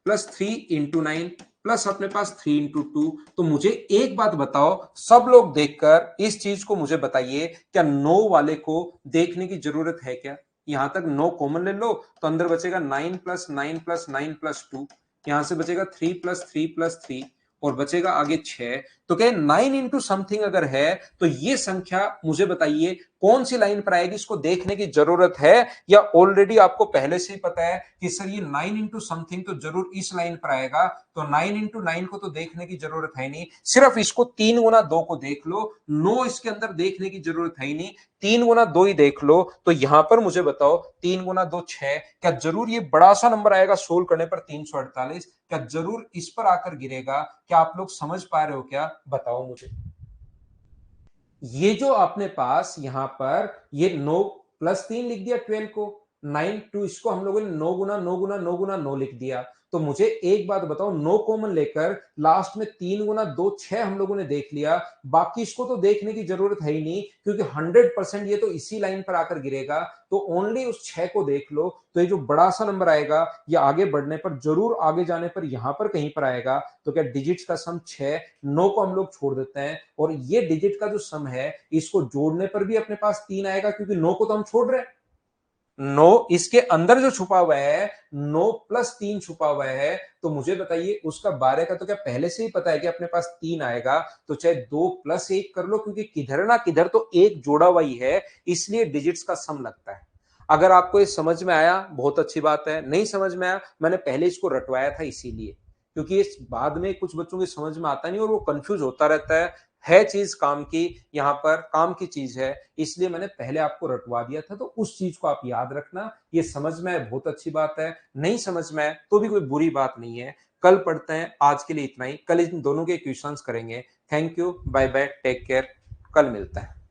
+3 × 9 प्लस अपने पास 3 × 2। तो मुझे एक बात बताओ, सब लोग देखकर इस चीज को मुझे बताइए, क्या 9 वाले को देखने की जरूरत है क्या? यहां तक 9 कॉमन ले लो तो अंदर बचेगा 9 + 9 + 9 + 2, यहां से बचेगा 3 + 3 + 3 और बचेगा आगे 6। तो क्या 9 इंटू समथिंग अगर है तो ये संख्या मुझे बताइए कौन सी लाइन पर आएगी, इसको देखने की जरूरत है, या ऑलरेडी आपको पहले से ही पता है कि सर ये 9 इंटू समथिंग तो जरूर इस लाइन पर आएगा। तो 9 × 9 को तो देखने की जरूरत है नहीं, सिर्फ इसको 3 × 2 को देख लो। 9 इसके अंदर देखने की जरूरत है ही नहीं, 3 × 2 ही देख लो। तो यहां पर मुझे बताओ 3 × 2 6, क्या जरूर ये बड़ा सा नंबर आएगा सोल्व करने पर 348? क्या जरूर इस पर आकर गिरेगा? क्या आप लोग समझ पा रहे हो क्या? बताओ मुझे। ये जो अपने पास यहां पर ये 9 + 3 लिख दिया 12 को, 9 टू इसको हम लोगों ने 9 × 9 × 9 × 9 लिख दिया। तो मुझे एक बात बताओ, 9 कॉमन लेकर लास्ट में 3 गुना 2 6 हम लोगों ने देख लिया, बाकी इसको तो देखने की जरूरत है ही नहीं, क्योंकि 100% ये तो इसी लाइन पर आकर गिरेगा। तो ओनली उस 6 को देख लो, तो ये जो बड़ा सा नंबर आएगा ये आगे बढ़ने पर, जरूर आगे जाने पर यहां पर कहीं पर आएगा। तो क्या डिजिट्स का सम 6, 9 को हम लोग छोड़ देते हैं, और ये डिजिट का जो सम है इसको जोड़ने पर भी अपने पास 3 आएगा, क्योंकि 9 को तो हम छोड़ रहे हैं। 9 इसके अंदर जो छुपा हुआ है, 9 प्लस 3 छुपा हुआ है, तो मुझे बताइए उसका 12 का तो क्या पहले से ही पता है कि अपने पास 3 आएगा, तो चाहे 2 प्लस 1 कर लो, क्योंकि किधर ना किधर तो एक जोड़ा हुआ ही है, इसलिए डिजिट्स का सम लगता है। अगर आपको ये समझ में आया बहुत अच्छी बात है, नहीं समझ में आया, मैंने पहले इसको रटवाया था इसीलिए, क्योंकि इस बाद में कुछ बच्चों की समझ में आता नहीं और वो कंफ्यूज होता रहता है चीज काम की, यहाँ पर काम की चीज है, इसलिए मैंने पहले आपको रटवा दिया था। तो उस चीज को आप याद रखना, ये समझ में आए बहुत अच्छी बात है, नहीं समझ में आए तो भी कोई बुरी बात नहीं है। कल पढ़ते हैं, आज के लिए इतना ही, कल इन दोनों के क्वेश्चंस करेंगे। Thank you, bye bye, take care, कल मिलते हैं।